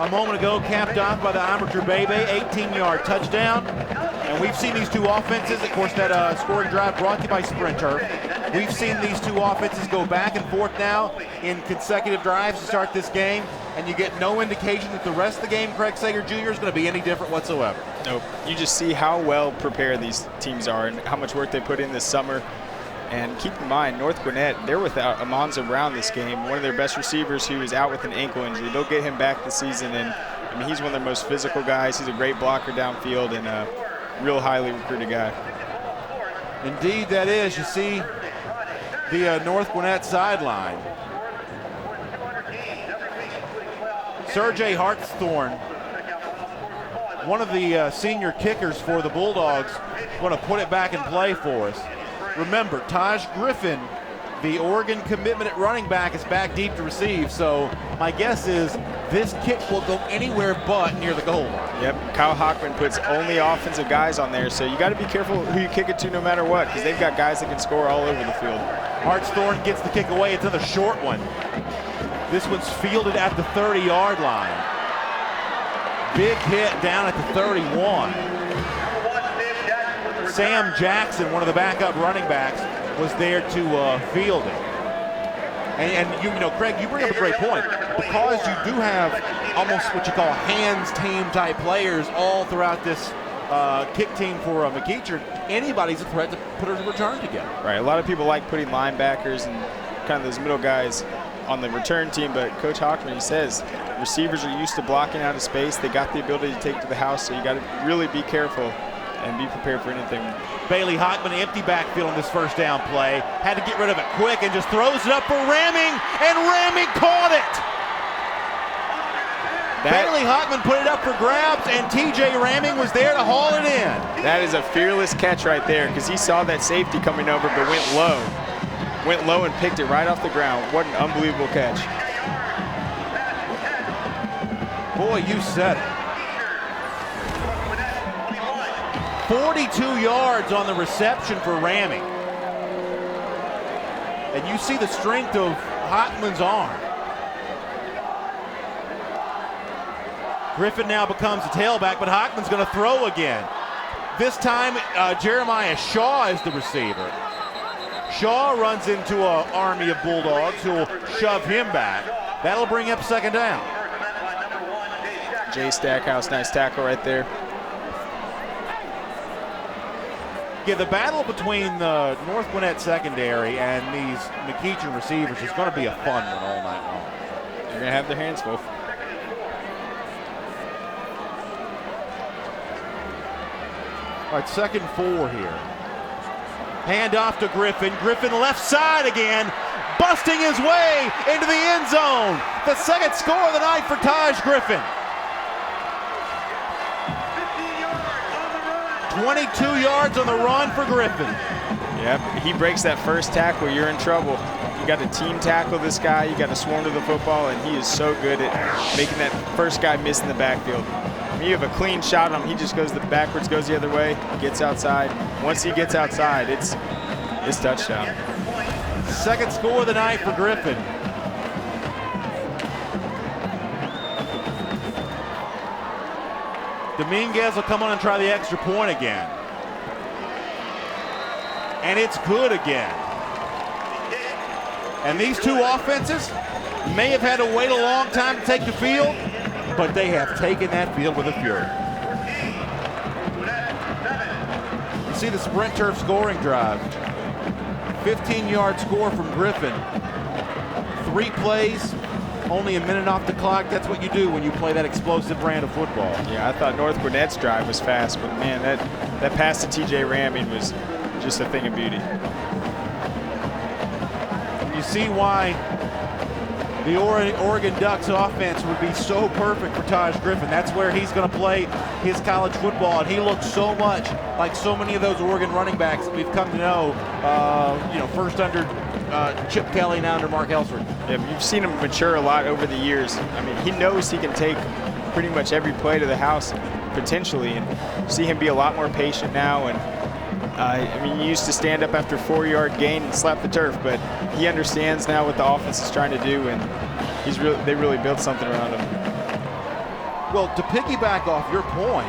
a moment ago, capped off by the amateur Bebe, 18-yard touchdown. And we've seen these two offenses, of course, that scoring drive brought to you by Sprinter. We've seen these two offenses go back and forth now in consecutive drives to start this game, and you get no indication that the rest of the game, Craig Sager Jr., is going to be any different whatsoever. Nope. You just see how well prepared these teams are and how much work they put in this summer. And keep in mind, North Gwinnett, they're without Amonza Brown this game, one of their best receivers who is out with an ankle injury. They'll get him back this season, and I mean, he's one of their most physical guys. He's a great blocker downfield and a real highly recruited guy. Indeed, that is. You see the North Gwinnett sideline. Sergey Hartshorn, one of the senior kickers for the Bulldogs, going to put it back in play for us. Remember, Taj Griffin, the Oregon commitment at running back, is back deep to receive, so my guess is this kick will go anywhere but near the goal line. Yep, Kyle Hockman puts only offensive guys on there, so you got to be careful who you kick it to no matter what, because they've got guys that can score all over the field. Hartshorn gets the kick away. It's another short one. This one's fielded at the 30-yard line. Big hit down at the 31. Sam Jackson, one of the backup running backs, was there to field it. And you know, Craig, you bring up a great point. Because you do have almost what you call hands team type players all throughout this kick team for McEachern, anybody's a threat to put a return together. Right, a lot of people like putting linebackers and kind of those middle guys on the return team, but Coach Hockman, he says receivers are used to blocking out of space. They got the ability to take it to the house, so you got to really be careful and be prepared for anything. Bailey Hockman, empty backfield on this first down play. Had to get rid of it quick and just throws it up for Ramming, and Ramming caught it. Bailey Hockman put it up for grabs, and TJ Ramming was there to haul it in. That is a fearless catch right there, because he saw that safety coming over but went low. Went low and picked it right off the ground. What an unbelievable catch. Boy, you said it. 42 yards on the reception for Ramming. And you see the strength of Hockman's arm. Griffin now becomes a tailback, but Hockman's going to throw again. This time, Jeremiah Shaw is the receiver. Shaw runs into an army of Bulldogs who will shove him back. That'll bring up second down. Jay Stackhouse, nice tackle right there. Yeah, the battle between the North Gwinnett secondary and these McEachern receivers is going to be a fun one all night long. They're going to have their hands full. All right, 2nd and 4 here. Hand off to Griffin. Griffin left side again, busting his way into the end zone. The second score of the night for Taj Griffin. 22 yards on the run for Griffin. Yep, he breaks that first tackle, you're in trouble. You got to team tackle this guy, you got to swarm to the football, and he is so good at making that first guy miss in the backfield. I mean, you have a clean shot on him, he just goes backwards, goes the other way, gets outside. Once he gets outside, it's touchdown. Second score of the night for Griffin. Dominguez will come on and try the extra point again. And it's good again. And these two offenses may have had to wait a long time to take the field, but they have taken that field with a fury. You see the Sprint Turf scoring drive. 15-yard score from Griffin. 3 plays, only a minute off the clock. That's what you do when you play that explosive brand of football. Yeah, I thought North Gwinnett's drive was fast, but man, that pass to TJ Ramming was just a thing of beauty. You see why the Oregon Ducks offense would be so perfect for Taj Griffin. That's where he's going to play his college football, and he looks so much like so many of those Oregon running backs that we've come to know, first under Chip Kelly, now under Mark Helfrich. Yeah, you've seen him mature a lot over the years. I mean, he knows he can take pretty much every play to the house, potentially, and see him be a lot more patient now. And I mean, he used to stand up after a 4-yard gain and slap the turf, but he understands now what the offense is trying to do, and they really built something around him. Well, to piggyback off your point,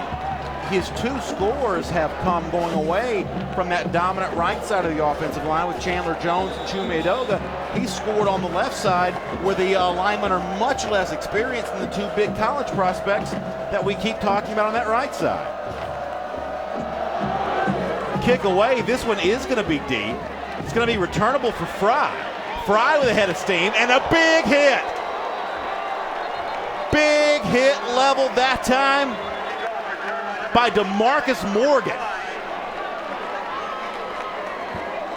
his 2 scores have come going away from that dominant right side of the offensive line with Chandler Jones and Chume Edoga. He scored on the left side where the linemen are much less experienced than the 2 big college prospects that we keep talking about on that right side. Kick away, this one is going to be deep. It's going to be returnable for Fry. Fry with a head of steam and a big hit. Big hit leveled that time by DeMarcus Morgan.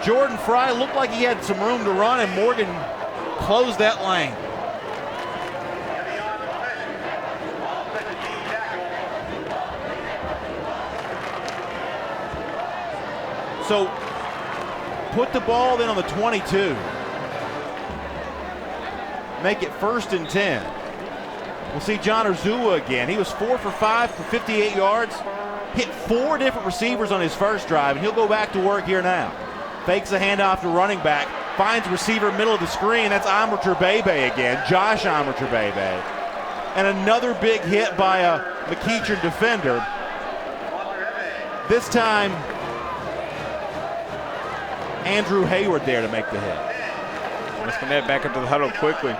Jordan Fry looked like he had some room to run, and Morgan closed that lane. So put the ball then on the 22. Make it 1st and 10. We'll see John Urzua again. He was 4 for 5 for 58 yards. Hit 4 different receivers on his first drive, and he'll go back to work here now. Fakes a handoff to running back. Finds receiver middle of the screen. That's Amr Turbebe again. Josh Amr Turbebe. And another big hit by a McEachern defender. This time, Andrew Hayward there to make the hit. Let's connect back up to the huddle quickly.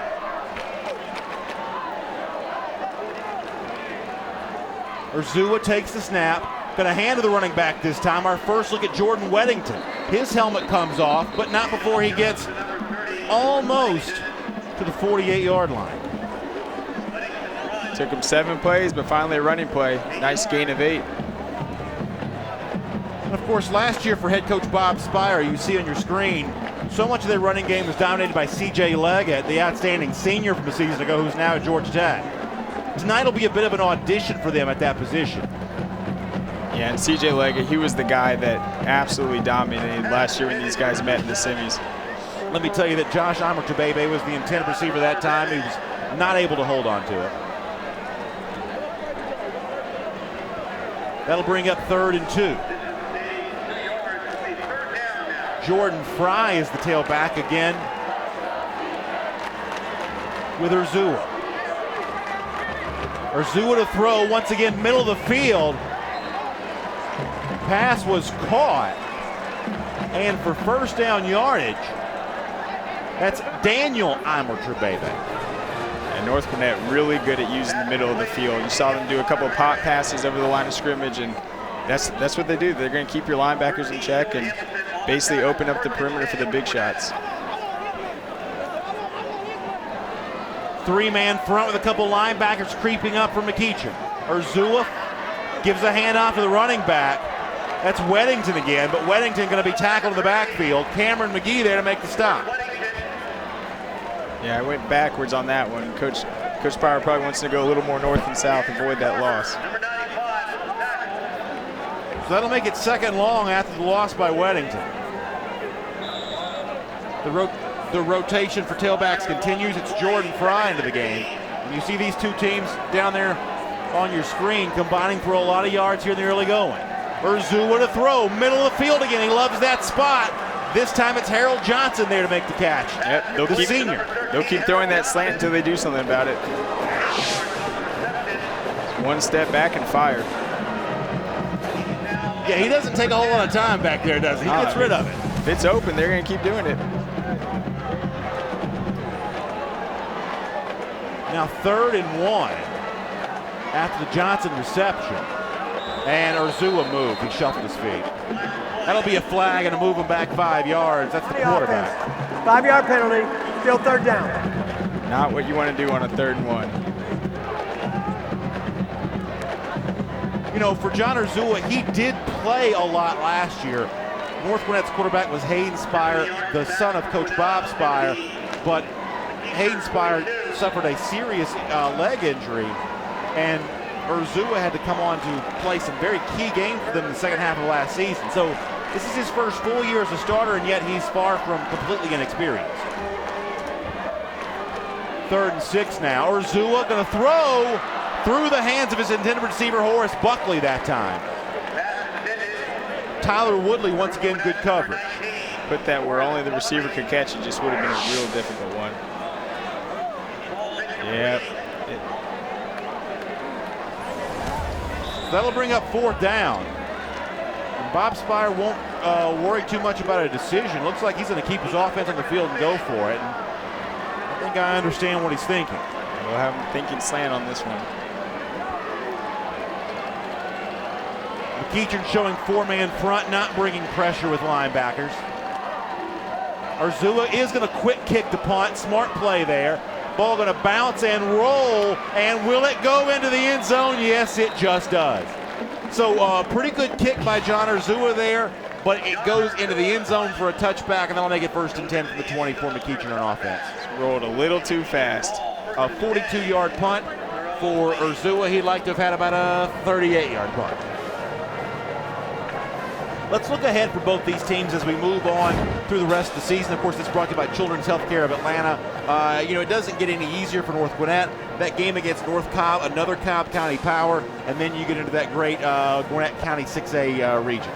Urzua takes the snap. Going to hand to the running back this time. Our first look at Jordan Weddington. His helmet comes off, but not before he gets almost to the 48-yard line. Took him 7 plays, but finally a running play. Nice gain of 8. And of course, last year for head coach Bob Spire, you see on your screen, so much of their running game was dominated by C.J. Leggett, the outstanding senior from a season ago who's now at Georgia Tech. Tonight will be a bit of an audition for them at that position. Yeah, and C.J. Leggett, he was the guy that absolutely dominated last year when these guys met in the semis. Let me tell you that Josh Amr Turbebe was the intended receiver that time. He was not able to hold on to it. That'll bring up 3rd and 2. Jordan Fry is the tailback again with Urzua. Urzua to throw once again, middle of the field. Pass was caught. And for first down yardage, that's Daniel Amr Turbebe. And North Gwinnett really good at using the middle of the field. You saw them do a couple of pop passes over the line of scrimmage, and that's what they do. They're going to keep your linebackers in check and basically open up the perimeter for the big shots. 3-man front with a couple linebackers creeping up from McEachern. Urzua gives a handoff to the running back. That's Weddington again, but Weddington going to be tackled in the backfield. Cameron McGee there to make the stop. Yeah, I went backwards on that one. Coach Pryor probably wants to go a little more north and south, avoid that loss. So that'll make it second long after the loss by Weddington. The rotation for tailbacks continues. It's Jordan Fry into the game. And you see these two teams down there on your screen combining for a lot of yards here in the early going. Urzua to throw, middle of the field again. He loves that spot. This time it's Harold Johnson there to make the catch. Yep, the senior. They'll keep throwing that slant until they do something about it. One step back and fire. Yeah, he doesn't take a whole lot of time back there, does he? He gets rid of it. If it's open, they're going to keep doing it. Now 3rd and 1 after the Johnson reception. And Urzua moved. He shuffled his feet. That'll be a flag and a move him back 5 yards. That's the quarterback. 5-yard penalty, still 3rd down. Not what you want to do on a 3rd and 1. You know, for John Urzua, he did play a lot last year. North Gwinnett's quarterback was Hayden Spire, the son of Coach Bob Spire, but Hayden Spire suffered a serious leg injury, and Urzua had to come on to play some very key games for them in the second half of last season. So this is his first full year as a starter, and yet he's far from completely inexperienced. 3rd and 6 now. Urzua going to throw through the hands of his intended receiver, Horace Buckley, that time. Tyler Woodley, once again, good coverage. Put that where only the receiver could catch it, just would have been a real difficult one. Yep. That'll bring up 4th down. And Bob Spire won't worry too much about a decision. Looks like he's going to keep his offense on the field and go for it. And I think I understand what he's thinking. We'll have him thinking slant on this one. McEachern showing 4-man front, not bringing pressure with linebackers. Urzua is going to quick kick the punt. Smart play there. Ball going to bounce and roll, and will it go into the end zone? Yes, it just does. So pretty good kick by John Urzua there, but it goes into the end zone for a touchback, and that'll make it 1st and 10 from the 20 for McEachern on offense. It's rolled a little too fast. A 42-yard punt for Urzua. He'd like to have had about a 38-yard punt. Let's look ahead for both these teams as we move on through the rest of the season. Of course, it's brought to you by Children's Healthcare of Atlanta. You know, it doesn't get any easier for North Gwinnett. That game against North Cobb, another Cobb County power, and then you get into that great Gwinnett County 6A region.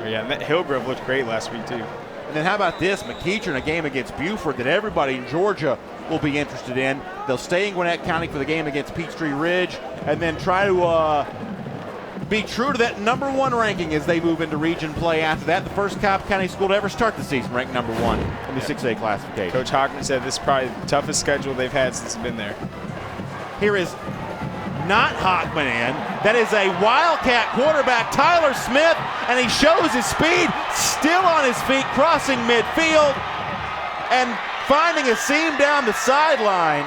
Yeah, and that Hillgrove looked great last week, too. And then how about this? McEachern, a game against Buford that everybody in Georgia will be interested in. They'll stay in Gwinnett County for the game against Peachtree Ridge, and then try to be true to that #1 ranking as they move into region play after that. The first Cobb County school to ever start the season ranked #1 in the 6A classification. Coach Hockman said this is probably the toughest schedule they've had since he's been there. Here is not Hockman in. That is a Wildcat quarterback, Tyler Smith, and he shows his speed, still on his feet, crossing midfield, and finding a seam down the sideline.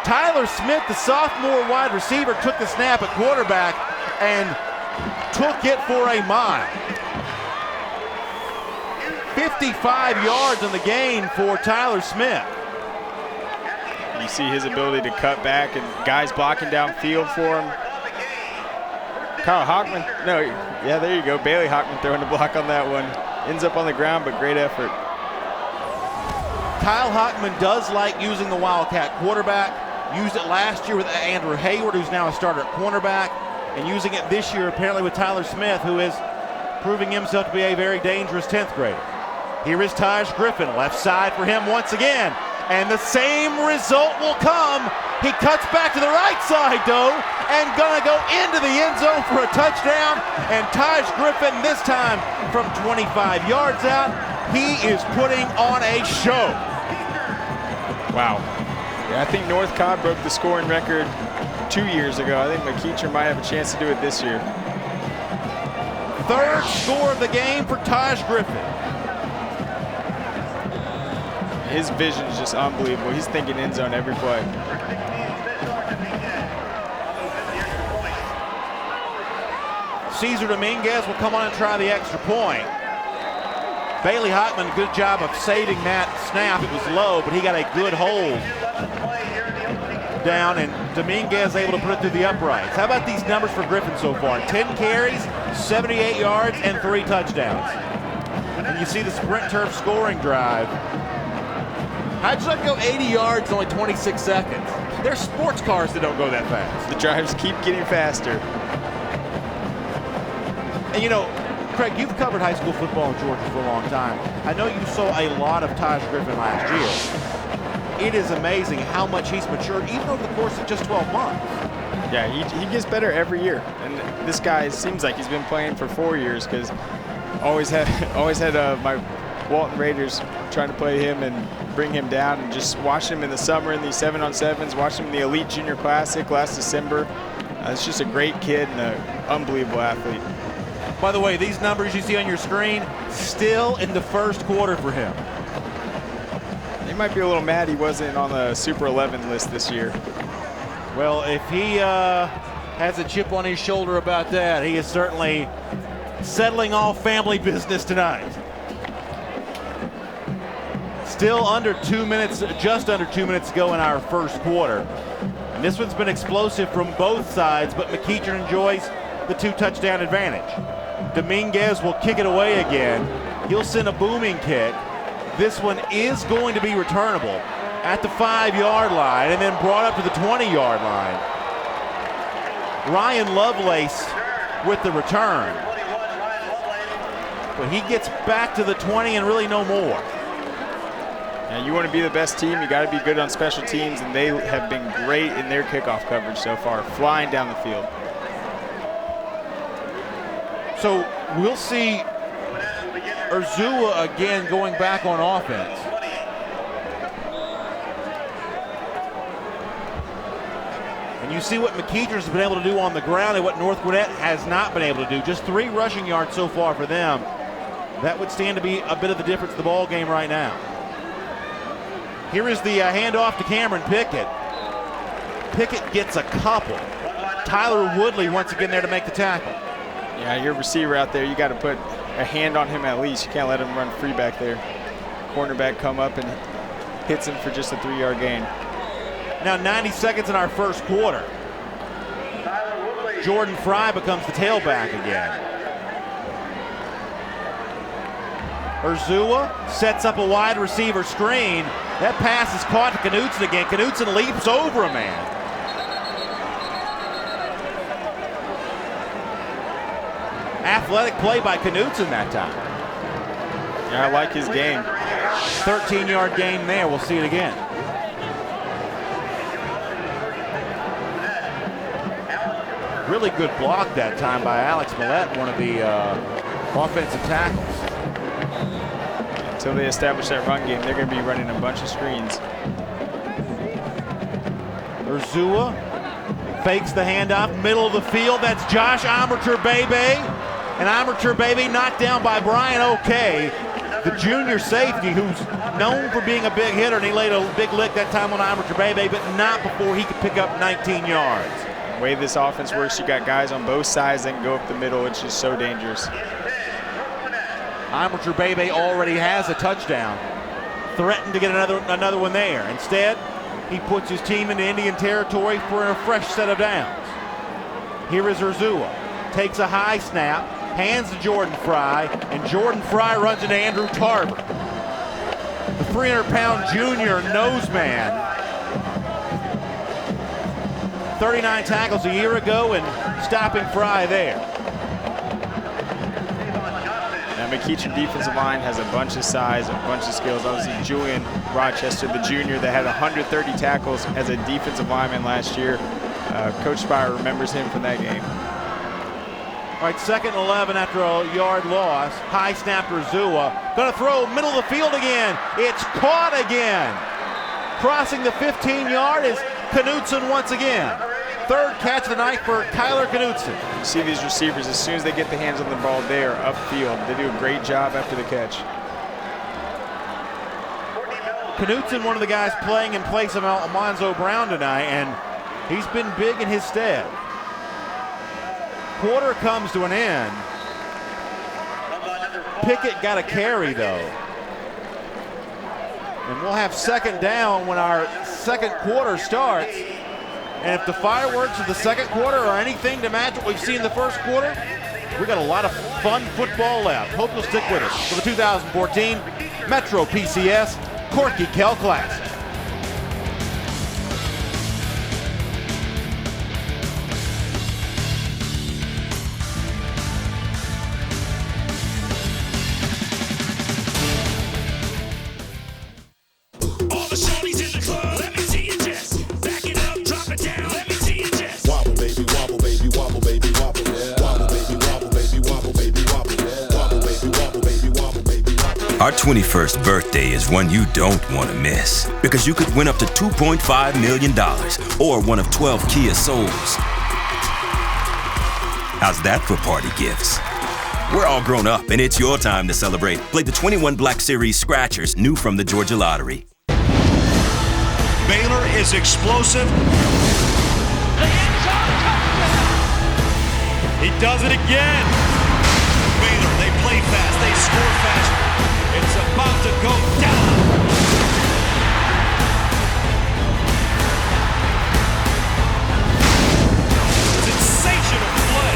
Tyler Smith, the sophomore wide receiver, took the snap at quarterback and took it for a mile. 55 yards on the gain for Tyler Smith. You see his ability to cut back and guys blocking downfield for him. Kyle Hockman, no, yeah, there you go. Bailey Hockman throwing the block on that one. Ends up on the ground, but great effort. Kyle Hockman does like using the Wildcat quarterback. Used it last year with Andrew Hayward, who's now a starter at cornerback, and using it this year apparently with Tyler Smith, who is proving himself to be a very dangerous 10th grader. Here is Taj Griffin, left side for him once again, and the same result will come. He cuts back to the right side, though, and gonna go into the end zone for a touchdown, and Taj Griffin, this time from 25 yards out, he is putting on a show. Wow. Yeah, I think North Cobb broke the scoring record 2 years ago. I think McEachern might have a chance to do it this year. Third score of the game for Taj Griffin. His vision is just unbelievable. He's thinking end zone every play. Cesar Dominguez will come on and try the extra point. Bailey Hockman, good job of saving that snap. It was low, but he got a good hold. down, and Dominguez able to put it through the uprights. How about these numbers for Griffin so far? 10 carries, 78 yards, and 3 touchdowns. And you see the sprint turf scoring drive. How'd you let go 80 yards in only 26 seconds? There's sports cars that don't go that fast. The drives keep getting faster. And you know, Craig, you've covered high school football in Georgia for a long time. I know you saw a lot of Taj Griffin last year. It is amazing how much he's matured, even over the course of just 12 months. Yeah, he gets better every year. And this guy seems like he's been playing for 4 years, because always had my Walton Raiders trying to play him and bring him down, and just watching him in the summer in these 7-on-7s, watching him in the Elite Junior Classic last December. It's just a great kid and an unbelievable athlete. By the way, these numbers you see on your screen, still in the first quarter for him. He might be a little mad he wasn't on the Super 11 list this year. Well, if he has a chip on his shoulder about that, he is certainly settling all family business tonight. Still under 2 minutes, just under 2 minutes to go in our first quarter. And this one's been explosive from both sides, but McEachern enjoys the 2-touchdown advantage. Dominguez will kick it away again. He'll send a booming kick. This one is going to be returnable at the 5-yard line and then brought up to the 20-yard line. Ryan Lovelace with the return. But he gets back to the 20 and really no more. Now, you want to be the best team, you got to be good on special teams, and they have been great in their kickoff coverage so far, flying down the field. So we'll see Urzua again going back on offense. And you see what McEachern's been able to do on the ground and what North Gwinnett has not been able to do. Just 3 rushing yards so far for them. That would stand to be a bit of the difference in the ball game right now. Here is the handoff to Cameron Pickett. Pickett gets a couple. Tyler Woodley once again there to make the tackle. Yeah, your receiver out there, you got to put a hand on him at least. You can't let him run free back there. Cornerback come up and hits him for just a 3-yard gain. Now 90 seconds in our first quarter. Jordan Fry becomes the tailback again. Urzua sets up a wide receiver screen. That pass is caught to Knutson again. Knutson leaps over a man. Athletic play by Knutson that time. Yeah, I like his game. 13-yard gain there. We'll see it again. Really good block that time by Alex Millette, one of the offensive tackles. Until they establish that run game, they're going to be running a bunch of screens. Urzua fakes the handoff, middle of the field. That's Josh Amerturbebe. And Amerturbebe knocked down by Brian O'Kay, the junior safety who's known for being a big hitter, and he laid a big lick that time on Amerturbebe, but not before he could pick up 19 yards. The way this offense works, you got guys on both sides that can go up the middle. It's just so dangerous. Amerturbebe already has a touchdown. Threatened to get another one there. Instead, he puts his team into Indian territory for a fresh set of downs. Here is Urzua. Takes a high snap, hands to Jordan Fry, and Jordan Fry runs into Andrew Tarver. The 300-pound junior nose man. 39 tackles a year ago and stopping Fry there. Now, McEachern defensive line has a bunch of size, a bunch of skills. Obviously, Julian Rochester, the junior that had 130 tackles as a defensive lineman last year. Coach Spire remembers him from that game. All right, 2nd and 11 after a yard loss. High snap to Urzua. Going to throw middle of the field again. It's caught again. Crossing the 15-yard is Knutson once again. 3rd catch of the night for Kyler Knutson. You see these receivers, as soon as they get the hands on the ball, they are upfield. They do a great job after the catch. Knutson, one of the guys playing in place of Almanzo Brown tonight, and he's been big in his stead. Quarter comes to an end. Pickett got a carry, though. And we'll have 2nd down when our 2nd quarter starts. And if the fireworks of the second quarter are anything to match what we've seen in the first quarter, we got a lot of fun football left. Hope you'll stick with us for the 2014 Metro PCS Corky Kell Classic. Our 21st birthday is one you don't want to miss because you could win up to $2.5 million or one of 12 Kia Souls. How's that for party gifts? We're all grown up and it's your time to celebrate. Play the 21 Black Series Scratchers, new from the Georgia Lottery. Baylor is explosive. He does it again. Baylor, they play fast, they score fast. It's about to go down. Sensational play.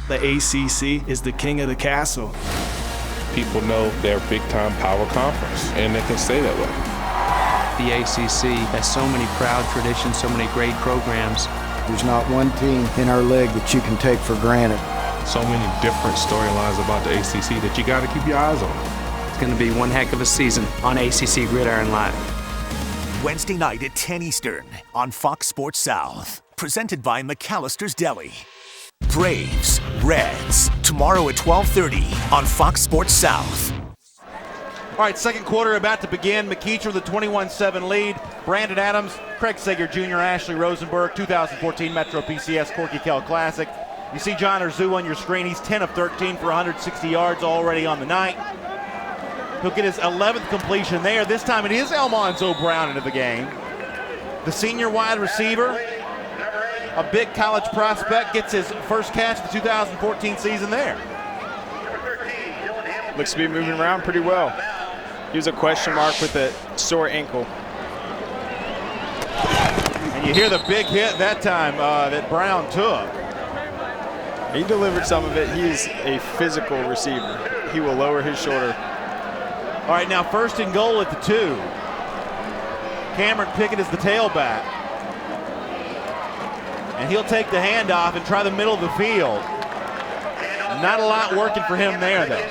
The ACC is the king of the castle. People know they're a big-time power conference, and they can stay that way. The ACC has so many proud traditions, so many great programs. There's not one team in our league that you can take for granted. So many different storylines about the ACC that you got to keep your eyes on. It's going to be one heck of a season on ACC Gridiron Live. Wednesday night at 10 Eastern on Fox Sports South. Presented by McAllister's Deli. Braves, Reds, tomorrow at 12:30 on Fox Sports South. All right, second quarter about to begin. McEachern with a 21-7 lead. Brandon Adams, Craig Sager Jr., Ashley Rosenberg, 2014 Metro PCS Corky Kell Classic. You see John Urzua on your screen. He's 10 of 13 for 160 yards already on the night. He'll get his 11th completion there. This time it is Almanzo Brown into the game. The senior wide receiver, a big college prospect, gets his first catch of the 2014 season there. Looks to be moving around pretty well. He was a question mark with a sore ankle. And you hear the big hit that time that Brown took. He delivered some of it. He is a physical receiver. He will lower his shoulder. All right, now first and goal at the 2. Cameron Pickett is the tailback. And he'll take the handoff and try the middle of the field. Not a lot working for him there, though.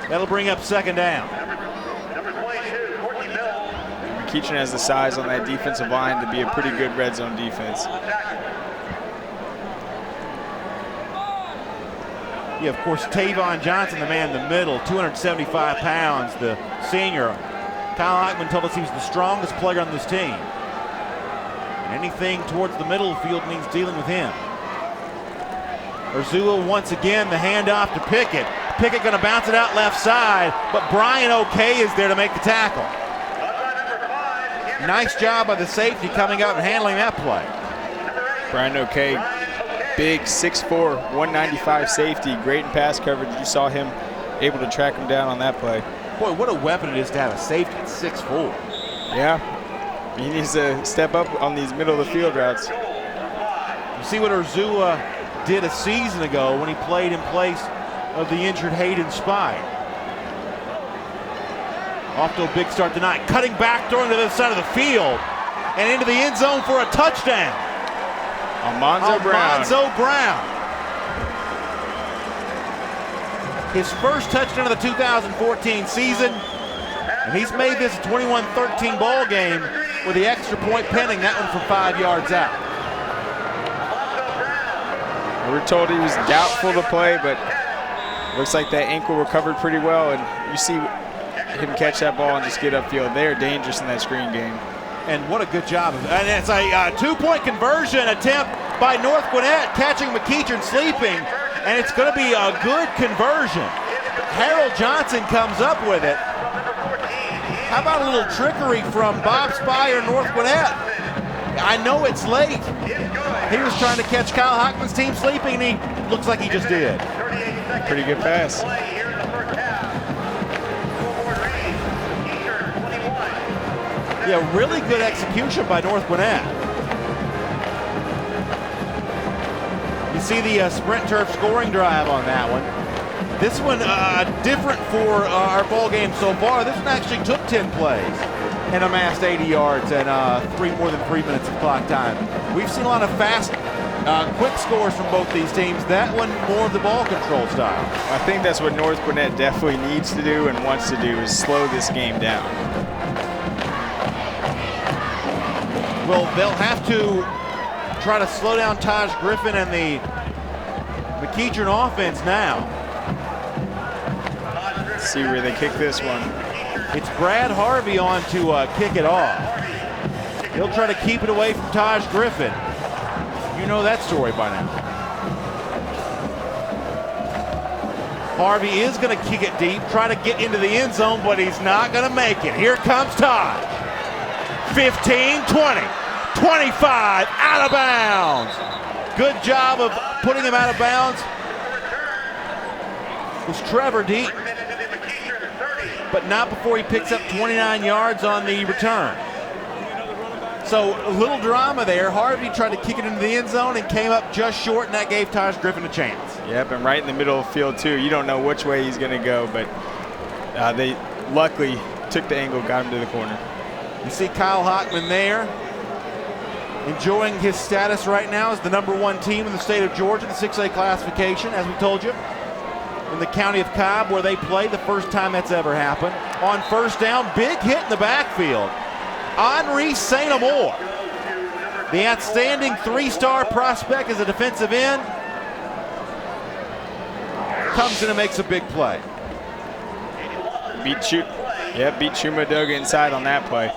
That'll bring up second down. McEachern has the size on that defensive line to be a pretty good red zone defense. Yeah, of course, Tavon Johnson, the man in the middle, 275 pounds, the senior. Kyle Eichmann told us he was the strongest player on this team. And anything towards the middle of the field means dealing with him. Urzua once again, the handoff to Pickett. Pickett going to bounce it out left side, but Brian O'Kay is there to make the tackle. Nice job by the safety coming out and handling that play. Brian O'Kay, big 6'4", 195 safety, great in pass coverage. You saw him able to track him down on that play. Boy, what a weapon it is to have a safety at 6'4". Yeah, he needs to step up on these middle of the field routes. You see what Urzua did a season ago when he played in place of the injured Hayden Spy. Off to a big start tonight. Cutting back, throwing to the other side of the field. And into the end zone for a touchdown. Almanzo Brown. His first touchdown of the 2014 season. And he's made this a 21-13 ball game with the extra point pending, that one from 5 yards out. We were told he was doubtful to play, but looks like that ankle recovered pretty well, and you see him catch that ball and just get upfield. They are dangerous in that screen game. And what a good job. And it's a two-point conversion attempt by North Gwinnett, catching McEachern sleeping, and it's going to be a good conversion. Harold Johnson comes up with it. How about a little trickery from Bob Spire, North Gwinnett? I know it's late, He was trying to catch Kyle Hockman's team sleeping, and he looks like he just did. Pretty good pass. Yeah, really good execution by North Gwinnett. You see the sprint turf scoring drive on that one. This one different for our ball game so far. This one actually took 10 plays and amassed 80 yards and more than 3 minutes of clock time. We've seen a lot of fast, quick scores from both these teams. That one more of the ball control style. I think that's what North Gwinnett definitely needs to do and wants to do, is slow this game down. Well, they'll have to try to slow down Taj Griffin and the McEachern offense now. Let's see where they kick this one. It's Brad Harvey on to kick it off. He'll try to keep it away from Taj Griffin. You know that story by now. Harvey is going to kick it deep, try to get into the end zone, but he's not going to make it. Here comes Taj. 15, 20, 25, out of bounds. Good job of putting him out of bounds. It was Trevor deep, but not before he picks up 29 yards on the return. So a little drama there. Harvey tried to kick it into the end zone and came up just short, and that gave Taj Griffin a chance. Yep, and right in the middle of the field too. You don't know which way he's going to go, but they luckily took the angle, got him to the corner. You see Kyle Hockman there, enjoying his status right now as the #1 team in the state of Georgia, the 6A classification, as we told you, in the county of Cobb, where they play, the first time that's ever happened. On first down, big hit in the backfield. Henri St. Amour, the outstanding 3-star prospect as a defensive end, comes in and makes a big play. Beat Chumadoga inside on that play.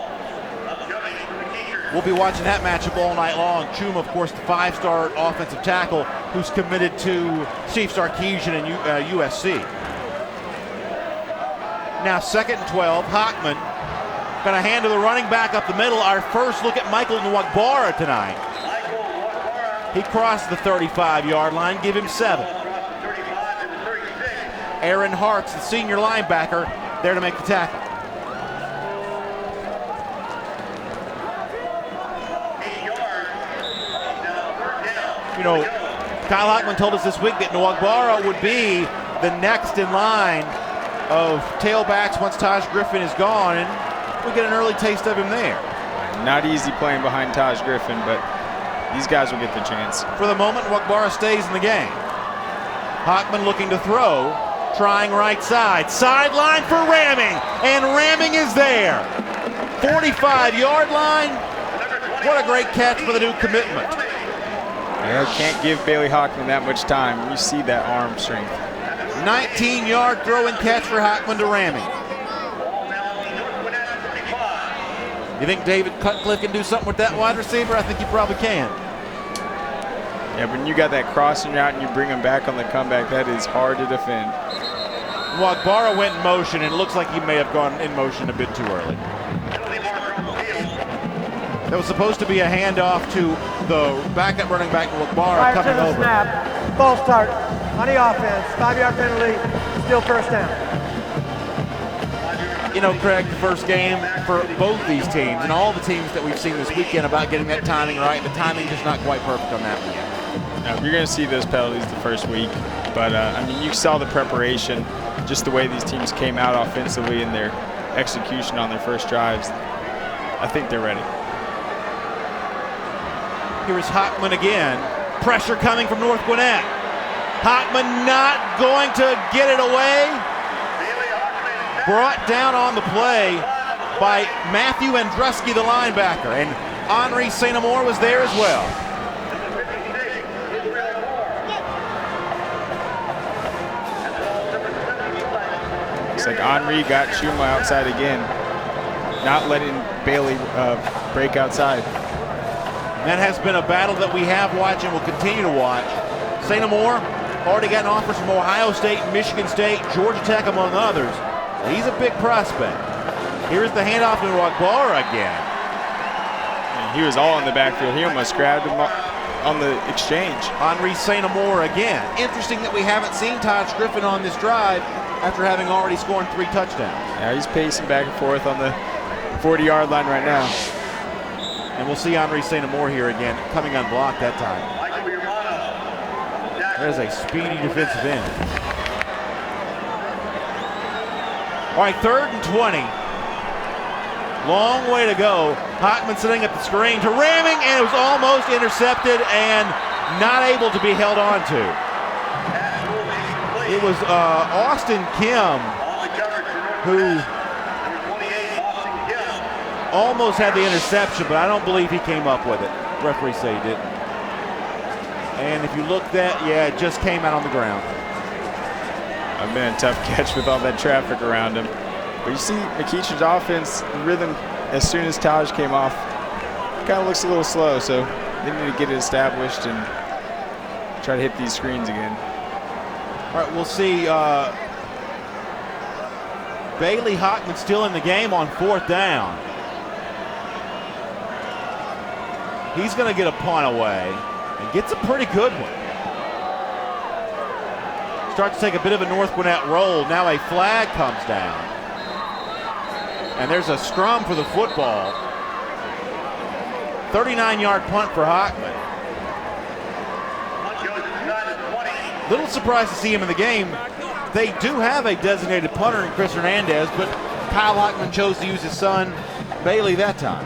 We'll be watching that matchup all night long. Chuma, of course, the 5-star offensive tackle who's committed to Steve Sarkisian and USC. Now 2nd and 12, Hockman going to hand to the running back up the middle. Our first look at Michael Nwagbara tonight. He crossed the 35-yard line, give him 7. Aaron Hartz, the senior linebacker, there to make the tackle. You know, Kyle Hockman told us this week that Nwagbara would be the next in line of tailbacks once Taj Griffin is gone, and we get an early taste of him there. Not easy playing behind Taj Griffin, but these guys will get the chance. For the moment, Nwagbara stays in the game. Hockman looking to throw, trying right side. Sideline for Ramming, and Ramming is there. 45-yard line. What a great catch for the new commitment. Yeah, can't give Bailey Hockman that much time. You see that arm strength. 19-yard throw and catch for Hockman to Ramming. You think David Cutcliffe can do something with that wide receiver? I think he probably can. Yeah, when you got that crossing route and you bring him back on the comeback, that is hard to defend. Nwagbara went in motion, and it looks like he may have gone in motion a bit too early. That was supposed to be a handoff to the backup running back, Nwagbara, coming over. Snap, ball start on the offense, 5-yard penalty, still first down. You know, Craig, the first game for both these teams and all the teams that we've seen this weekend about getting that timing right, the timing just not quite perfect on that one yet. No, you're going to see those penalties the first week, but I mean, you saw the preparation, just the way these teams came out offensively in their execution on their first drives. I think they're ready. Here's Hockman again. Pressure coming from North Gwinnett. Hockman not going to get it away. Brought down on the play by Matthew Andruski, the linebacker, and Henri St. Amour was there as well. Looks like Henri got Chuma outside again, not letting Bailey break outside. That has been a battle that we have watched and will continue to watch. St. Amour already gotten offers from Ohio State, Michigan State, Georgia Tech, among others. He's a big prospect. Here's the handoff to Nwagbara again. And he was all in the backfield. He almost grabbed him on the exchange. Henry St. Amour again. Interesting that we haven't seen Taj Griffin on this drive after having already scored 3 touchdowns. Yeah, he's pacing back and forth on the 40-yard line right now. And we'll see Henry St. Amour here again, coming unblocked that time. There's a speedy defensive end. All right, 3rd and 20. Long way to go. Hockman sitting at the screen to ramming, and it was almost intercepted and not able to be held on to. It was Austin Kim who almost had the interception, but I don't believe he came up with it. Referee say he didn't. And if you look it just came out on the ground. I've been a tough catch with all that traffic around him. But you see McEachern's offense, the rhythm, as soon as Taj came off, kind of looks a little slow, so they need to get it established and try to hit these screens again. All right, we'll see Bailey Hockman still in the game on 4th down. He's going to get a punt away and gets a pretty good one. Starts to take a bit of a North Gwinnett roll. Now a flag comes down. And there's a scrum for the football. 39-yard punt for Hockman. Little surprised to see him in the game. They do have a designated punter in Chris Hernandez, but Kyle Hockman chose to use his son, Bailey, that time.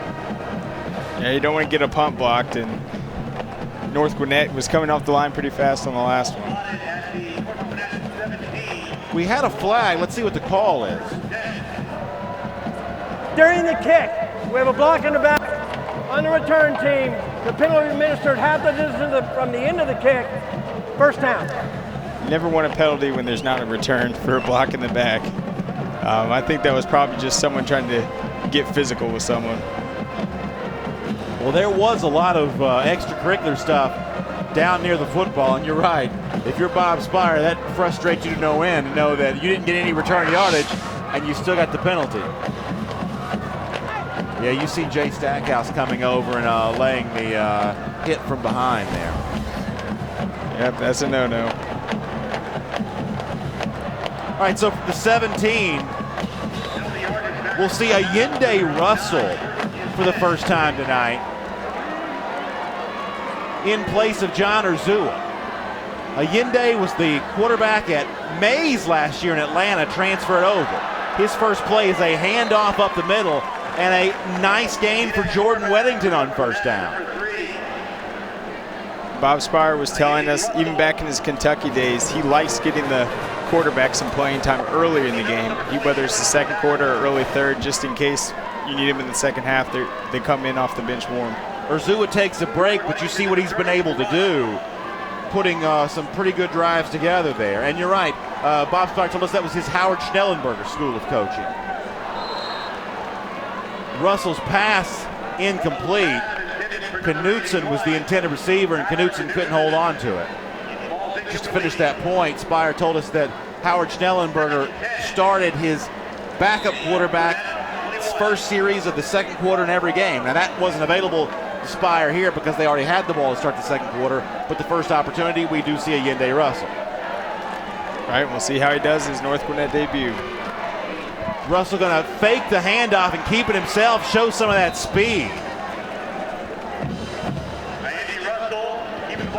Yeah, you don't want to get a punt blocked, and North Gwinnett was coming off the line pretty fast on the last one. We had a flag. Let's see what the call is. During the kick, we have a block in the back. On the return team, the penalty administered half the distance from the end of the kick. First down. You never want a penalty when there's not a return for a block in the back. I think that was probably just someone trying to get physical with someone. Well, there was a lot of extracurricular stuff down near the football, and you're right. If you're Bob Spire, that frustrates you to no end to know that you didn't get any return yardage and you still got the penalty. Yeah, you see Jay Stackhouse coming over and laying the hit from behind there. Yep, that's a no-no. All right, so for the 17, we'll see a Yende Russell for the first time tonight in place of John Urzua. Yende was the quarterback at Mays last year in Atlanta, transferred over. His first play is a handoff up the middle and a nice gain for Jordan Weddington on first down. Bob Spire was telling us, even back in his Kentucky days, he likes getting the quarterback some playing time earlier in the game, whether it's the second quarter or early third, just in case you need him in the second half. They come in off the bench warm. Urzua takes a break, but you see what he's been able to do, putting some pretty good drives together there. And you're right, Bob Spire told us that was his Howard Schnellenberger school of coaching. Russell's pass incomplete. Knutson was the intended receiver, and Knutson couldn't hold on to it. Just to finish that point, Spire told us that Howard Schnellenberger started his backup quarterback first series of the second quarter in every game. Now that wasn't available to Spire here because they already had the ball to start the second quarter, but the first opportunity, we do see a Yende Russell. All right, we'll see how he does his North Gwinnett debut. Russell gonna fake the handoff and keep it himself, show some of that speed.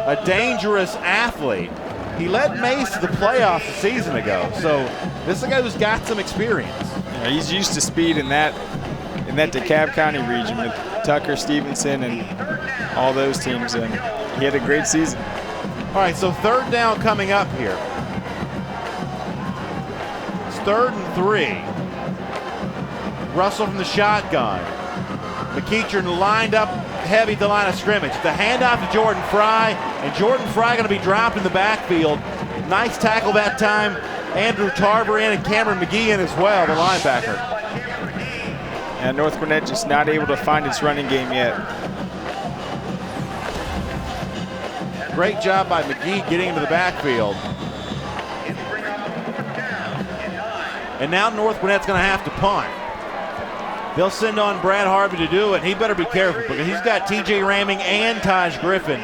A dangerous athlete. He led Mays to the playoffs a season ago, so this is a guy who's got some experience. Yeah, he's used to speed in that DeKalb County region with Tucker, Stevenson, and all those teams, and he had a great season. All right, so third down coming up here. It's 3rd and 3. Russell from the shotgun. McEachern lined up heavy at the line of scrimmage. The handoff to Jordan Fry, and Jordan Fry going to be dropped in the backfield. Nice tackle that time. Andrew Tarver in and Cameron McGee in as well, the linebacker. And North Gwinnett just not able to find its running game yet. Great job by McGee getting into the backfield. And now North Gwinnett's going to have to punt. They'll send on Brad Harvey to do it. He better be careful because he's got TJ Ramming and Taj Griffin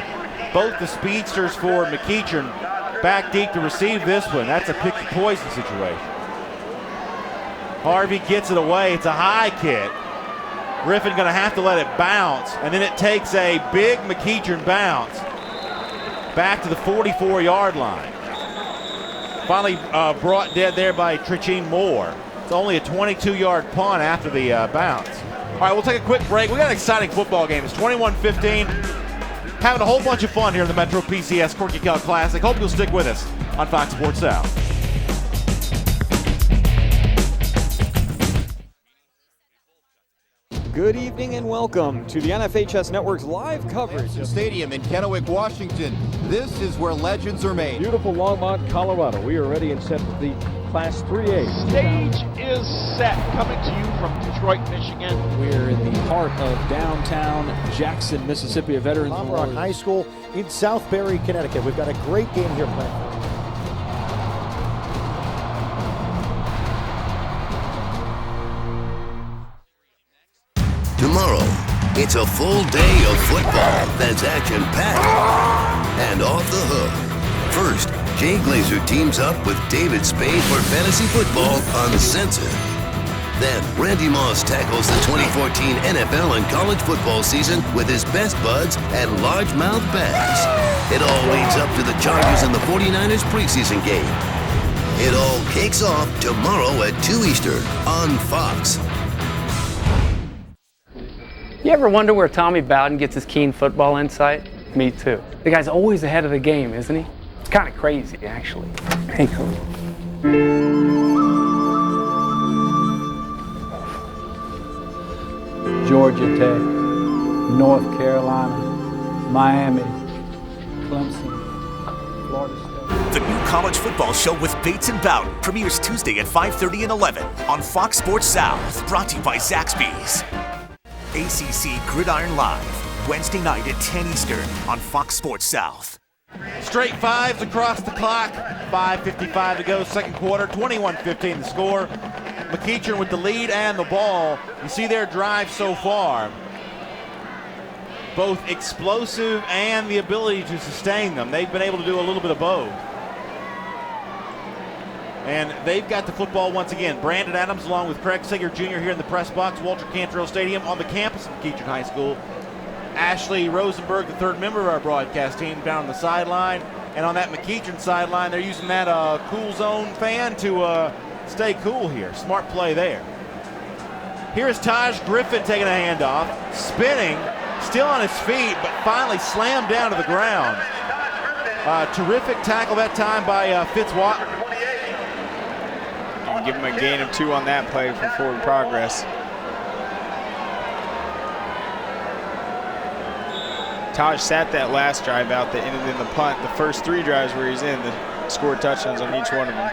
both the speedsters for McEachern back deep to receive this one. That's a pick the poison situation. Harvey gets it away. It's a high kick. Griffin going to have to let it bounce, and then it takes a big McEachern bounce back to the 44-yard line. Finally brought dead there by Trichin Moore. It's only a 22-yard punt after the bounce. All right, we'll take a quick break. We got an exciting football game. It's 21-15. Having a whole bunch of fun here in the Metro PCS Corky Kell Classic. Hope you'll stick with us on Fox Sports South. Good evening and welcome to the NFHS Network's live coverage. Stadium in Kennewick, Washington. This is where legends are made. Beautiful Longmont, Colorado. We are ready and set for the Class 3A. Stage is set, coming to you from Detroit, Michigan. We're in the heart of downtown Jackson, Mississippi, a Veterans Memorial High School in Southbury, Connecticut. We've got a great game here planned. Tomorrow, it's a full day of football that's action-packed and off the hook. First, Jay Glazer teams up with David Spade for fantasy football uncensored. Then, Randy Moss tackles the 2014 NFL and college football season with his best buds and largemouth bass. It all leads up to the Chargers and the 49ers preseason game. It all kicks off tomorrow at 2 Eastern on Fox. You ever wonder where Tommy Bowden gets his keen football insight? Me too. The guy's always ahead of the game, isn't he? It's kind of crazy, actually. Hey, Corky. Georgia Tech, North Carolina, Miami, Clemson, Florida State. The new college football show with Bates and Bowden premieres Tuesday at 5:30 and 11 on Fox Sports South, brought to you by Zaxby's. ACC Gridiron Live, Wednesday night at 10 Eastern on Fox Sports South. Straight fives across the clock. 5:55 to go, second quarter. 21-15 the score. McEachern with the lead and the ball. You see their drive so far. Both explosive and the ability to sustain them. They've been able to do a little bit of both. And they've got the football once again. Brandon Adams along with Craig Sager Jr. here in the press box, Walter Cantrell Stadium on the campus of McEachern High School. Ashley Rosenberg, the third member of our broadcast team, down on the sideline. And on that McEachern sideline, they're using that Cool Zone fan to stay cool here. Smart play there. Here's Taj Griffin taking a handoff, spinning, still on his feet, but finally slammed down to the ground. Terrific tackle that time by Fitzwater. Give him a gain of 2 on that play for forward progress. Taj sat that last drive out that ended in the punt. The first 3 drives where he's in, scored touchdowns on each one of them.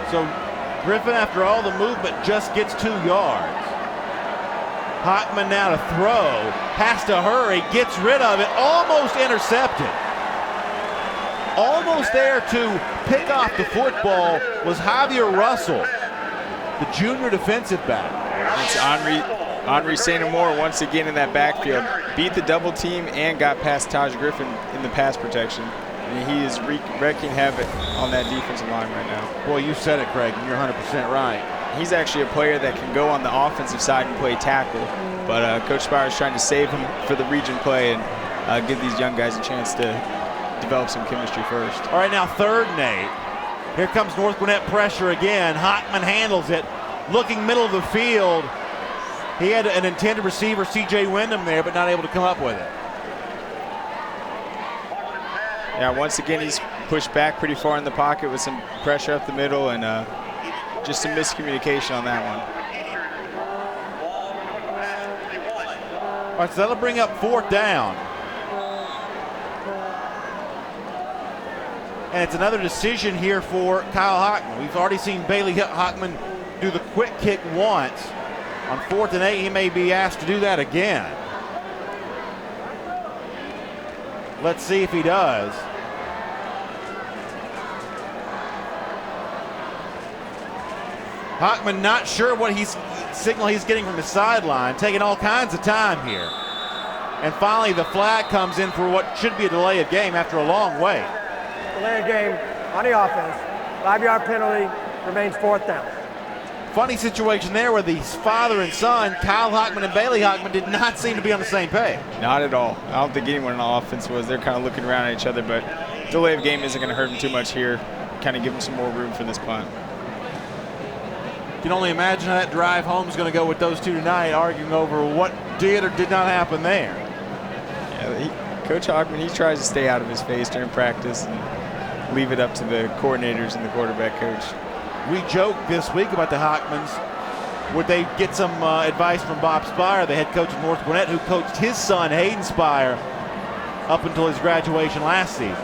So Griffin, after all the movement, just gets 2 yards. Hockman now to throw, has to hurry, gets rid of it, almost intercepted. Almost there to pick off the football was Javier Russell, the junior defensive back. It's Henri Saint-Amour once again in that backfield. Beat the double team and got past Taj Griffin in the pass protection. And he is wreaking havoc on that defensive line right now. Boy, you said it, Craig, and you're 100% right. He's actually a player that can go on the offensive side and play tackle, but Coach Spire is trying to save him for the region play and give these young guys a chance to develop some chemistry first. All right, now 3rd and 8. Here comes North Gwinnett pressure again. Hockman handles it, looking middle of the field. He had an intended receiver, C.J. Wyndham, there, but not able to come up with it. Yeah, once again, he's pushed back pretty far in the pocket with some pressure up the middle and just some miscommunication on that one. All right, so that'll bring up 4th down. And it's another decision here for Kyle Hockman. We've already seen Bailey Hockman do the quick kick once. On 4th and 8, he may be asked to do that again. Let's see if he does. Hockman not sure what he's signal he's getting from the sideline, taking all kinds of time here. And finally, the flag comes in for what should be a delay of game after a long wait. Delay of game on the offense. 5-yard penalty, remains 4th down. Funny situation there where the father and son, Kyle Hockman and Bailey Hockman, did not seem to be on the same page. Not at all. I don't think anyone on offense was. They're kind of looking around at each other, but delay of game isn't going to hurt them too much here. Kind of give them some more room for this punt. You can only imagine how that drive home is going to go with those two tonight, arguing over what did or did not happen there. Yeah, Coach Hockman, he tries to stay out of his face during practice and leave it up to the coordinators and the quarterback coach. We joked this week about the Hockmans. Would they get some advice from Bob Spire, the head coach of North Gwinnett, who coached his son, Hayden Spire, up until his graduation last season?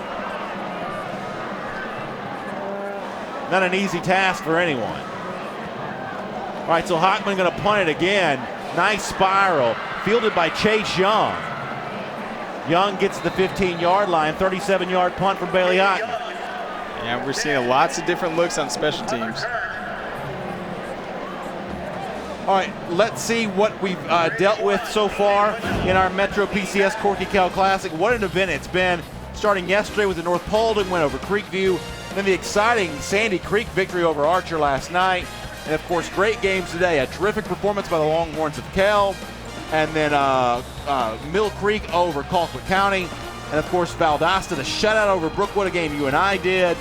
Not an easy task for anyone. All right, so Hockman going to punt it again. Nice spiral, fielded by Chase Young. Young gets to the 15-yard line, 37-yard punt from Bailey Hockman. Yeah, we're seeing lots of different looks on special teams. All right, let's see what we've dealt with so far in our Metro PCS Corky Kell Classic. What an event it's been, starting yesterday with the North Paulding win over Creekview, then the exciting Sandy Creek victory over Archer last night, and of course, great games today. A terrific performance by the Longhorns of Kell, and then Mill Creek over Colquitt County, and of course, Valdosta, the shutout over Brookwood, a game you and I did.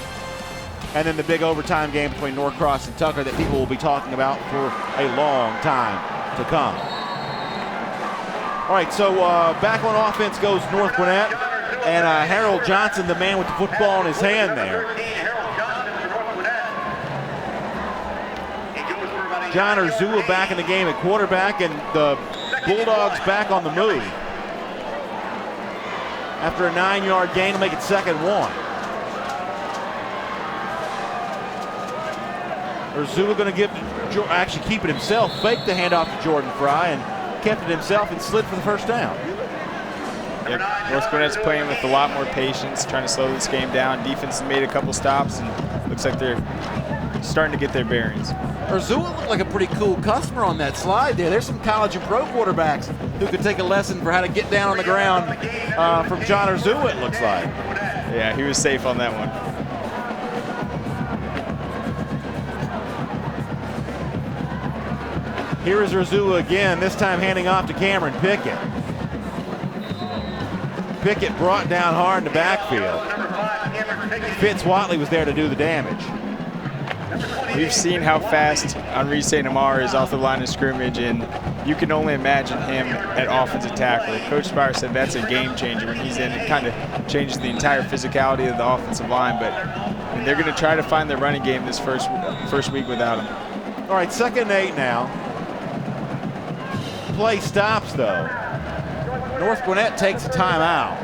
And then the big overtime game between Norcross and Tucker that people will be talking about for a long time to come. All right, so back on offense goes North Gwinnett, and Harold Johnson, the man with the football in his hand there. John Urzua back in the game at quarterback, and the Bulldogs back on the move. After a 9-yard gain to make it 2nd and 1. Urzua going to give, actually keep it himself, fake the handoff to Jordan Fry, and kept it himself and slid for the 1st down. Yep. North Gwinnett's playing with a lot more patience, trying to slow this game down. Defense has made a couple stops, and looks like they're starting to get their bearings. Urzua looked like a pretty cool customer on that slide there. There's some college and pro quarterbacks who could take a lesson for how to get down on the ground from John Urzua, it looks like. Yeah, he was safe on that one. Here is Urzua again, this time handing off to Cameron Pickett. Pickett brought down hard in the backfield. Fitz Watley was there to do the damage. We've seen how fast Henri St. Amar is off the line of scrimmage, and you can only imagine him at offensive tackle. Coach Spire said that's a game changer when he's in. It kind of changes the entire physicality of the offensive line, but they're going to try to find their running game this first week without him. All right, 2nd and 8 now. Play stops though. North Gwinnett takes a timeout.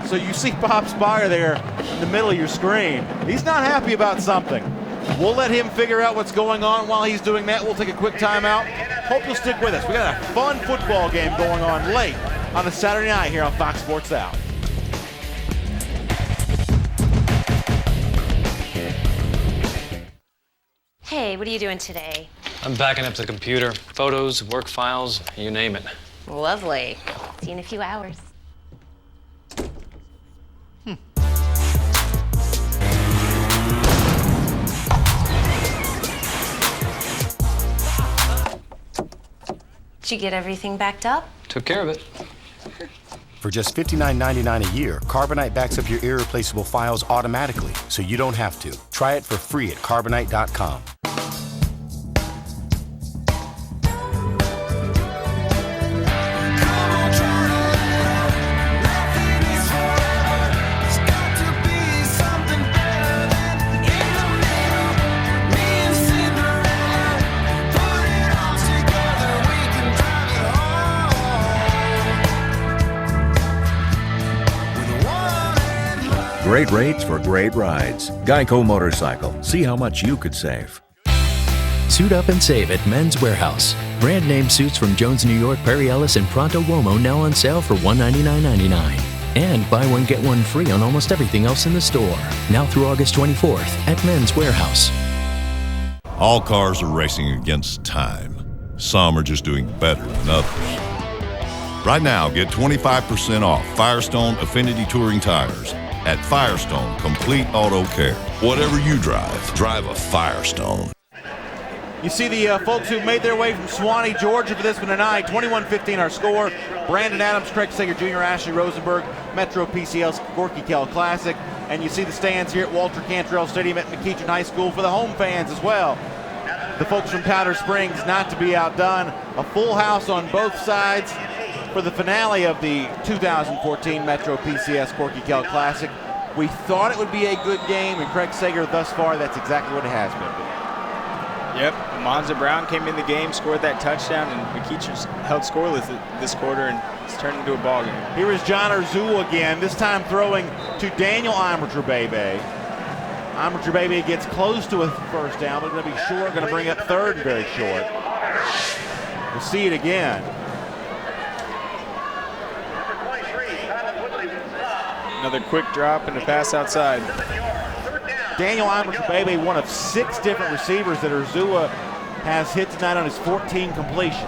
So you see Bob Spire there in the middle of your screen. He's not happy about something. We'll let him figure out what's going on while he's doing that. We'll take a quick timeout. Hope you'll stick with us. We got a fun football game going on late on a Saturday night here on Fox Sports South. Hey, what are you doing today? I'm backing up the computer. Photos, work files, you name it. Lovely. See you in a few hours. Did you get everything backed up? Took care of it. For just $59.99 a year, Carbonite backs up your irreplaceable files automatically, so you don't have to. Try it for free at Carbonite.com. Great rates for great rides. Geico Motorcycle. See how much you could save. Suit up and save at Men's Warehouse. Brand name suits from Jones, New York, Perry Ellis, and Pronto Uomo now on sale for $199.99. And buy one, get one free on almost everything else in the store. Now through August 24th at Men's Warehouse. All cars are racing against time. Some are just doing better than others. Right now, get 25% off Firestone Affinity Touring Tires at Firestone Complete Auto Care. Whatever you drive, drive a Firestone. You see the folks who made their way from Suwanee, Georgia for this one tonight. 21-15 our score. Brandon Adams, Craig Sager Jr., Ashley Rosenberg, Metro PCL's Corky Kell Classic. And you see the stands here at Walter Cantrell Stadium at McEachern High School for the home fans as well. The folks from Powder Springs not to be outdone. A full house on both sides for the finale of the 2014 Metro PCS Corky Kell Classic. We thought it would be a good game, and Craig Sager, thus far, that's exactly what it has been. Yep, Monza Brown came in the game, scored that touchdown, and McEachern held scoreless this quarter, and it's turned into a ball game. Here is John Urzua again, this time throwing to Daniel Imerturbebe. Imerturbebe gets close to a first down, but going to be short, going to bring up third and very short. We'll see it again. Another quick drop and a pass outside. Daniel Imerturbebe, one of 6 different receivers that Urzua has hit tonight on his 14 completions.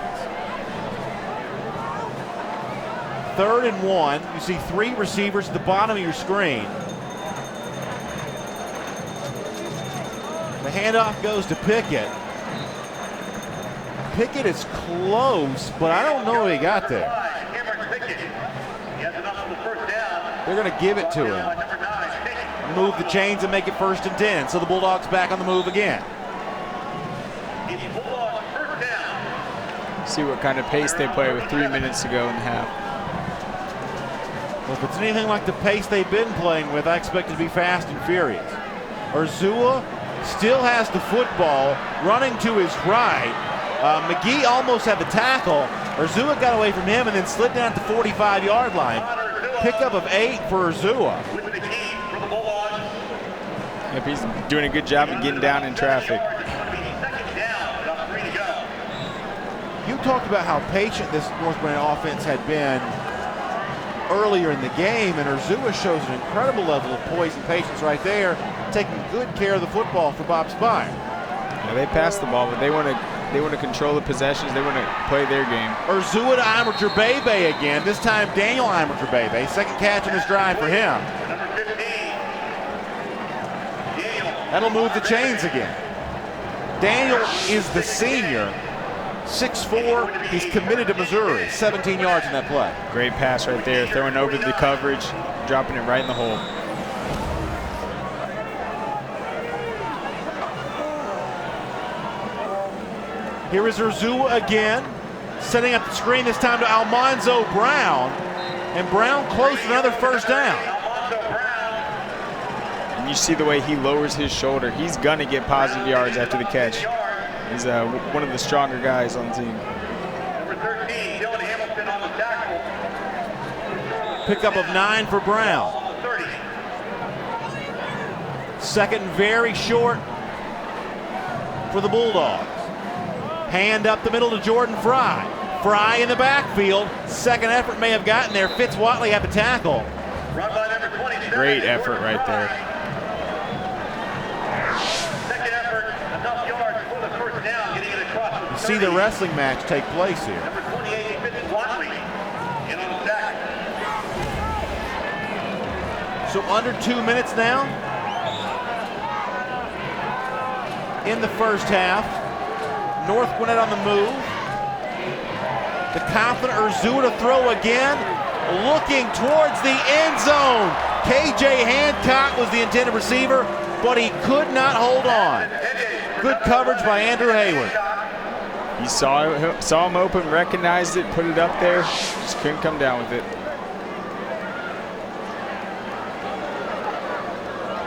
3rd and 1. You see 3 receivers at the bottom of your screen. The handoff goes to Pickett. Pickett is close, but I don't know if he got there. They're going to give it to him. Move the chains and make it 1st and 10. So the Bulldogs back on the move again. See what kind of pace they play with 3 minutes to go in the half. Well, if it's anything like the pace they've been playing with, I expect it to be fast and furious. Urzua still has the football, running to his right. McGee almost had the tackle. Urzua got away from him and then slid down at the 45-yard line. Pickup of 8 for Urzua. Yep, he's doing a good job of getting down in traffic. You talked about how patient this North Brandon offense had been earlier in the game, and Urzua shows an incredible level of poise and patience right there, taking good care of the football for Bob Spire. Yeah, they pass the ball, but they want to control the possessions. They want to play their game. Urzua to Imerturbebe again. This time Daniel Imerturbebe. Second catch in this drive for him. That'll move the chains again. Daniel is the senior. 6'4", he's committed to Missouri. 17 yards in that play. Great pass right there, throwing over the coverage, dropping it right in the hole. Here is Urzua again, setting up the screen this time to Almanzo Brown, and Brown close to another first down. And you see the way he lowers his shoulder. He's going to get positive yards after the catch. He's one of the stronger guys on the team. Pickup of 9 for Brown. 2nd and very short for the Bulldogs. Hand up the middle to Jordan Fry. Fry in the backfield. Second effort may have gotten there. Fitzwatley had the tackle. Great effort right there. You see the wrestling match take place here. So under 2 minutes now in the first half. North Gwinnett on the move. The confident Urzua to throw again. Looking towards the end zone. KJ Hancock was the intended receiver, but he could not hold on. Good coverage by Andrew Hayward. He saw him open, recognized it, put it up there, just couldn't come down with it.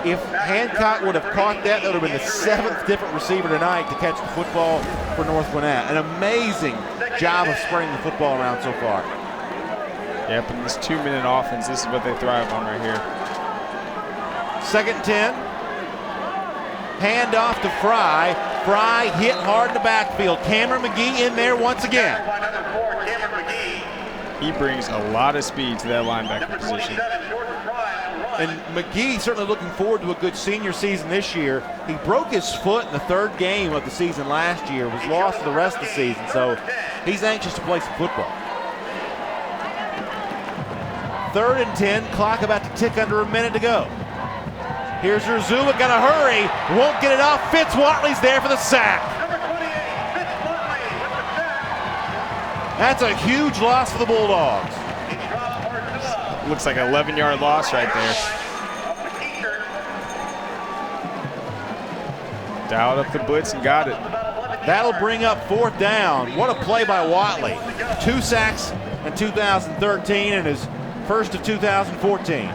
If Hancock would have caught that, that would have been the 7th different receiver tonight to catch the football for North Gwinnett. An amazing job of spreading the football around so far. Yep, in this 2-minute offense, this is what they thrive on right here. 2nd and 10. Hand off to Fry. Fry hit hard in the backfield. Cameron McGee in there once again. He brings a lot of speed to that linebacker position. And McGee certainly looking forward to a good senior season this year. He broke his foot in the third game of the season last year, was lost for the rest of the season, so he's anxious to play some football. 3rd and 10, clock about to tick under a minute to go. Here's Urzua, gotta hurry, won't get it off. Fitzwatley's there for the sack. That's a huge loss for the Bulldogs. Looks like an 11-yard loss right there. Dialed up the blitz and got it. That'll bring up 4th down. What a play by Watley. 2 sacks in 2013 and his first of 2014.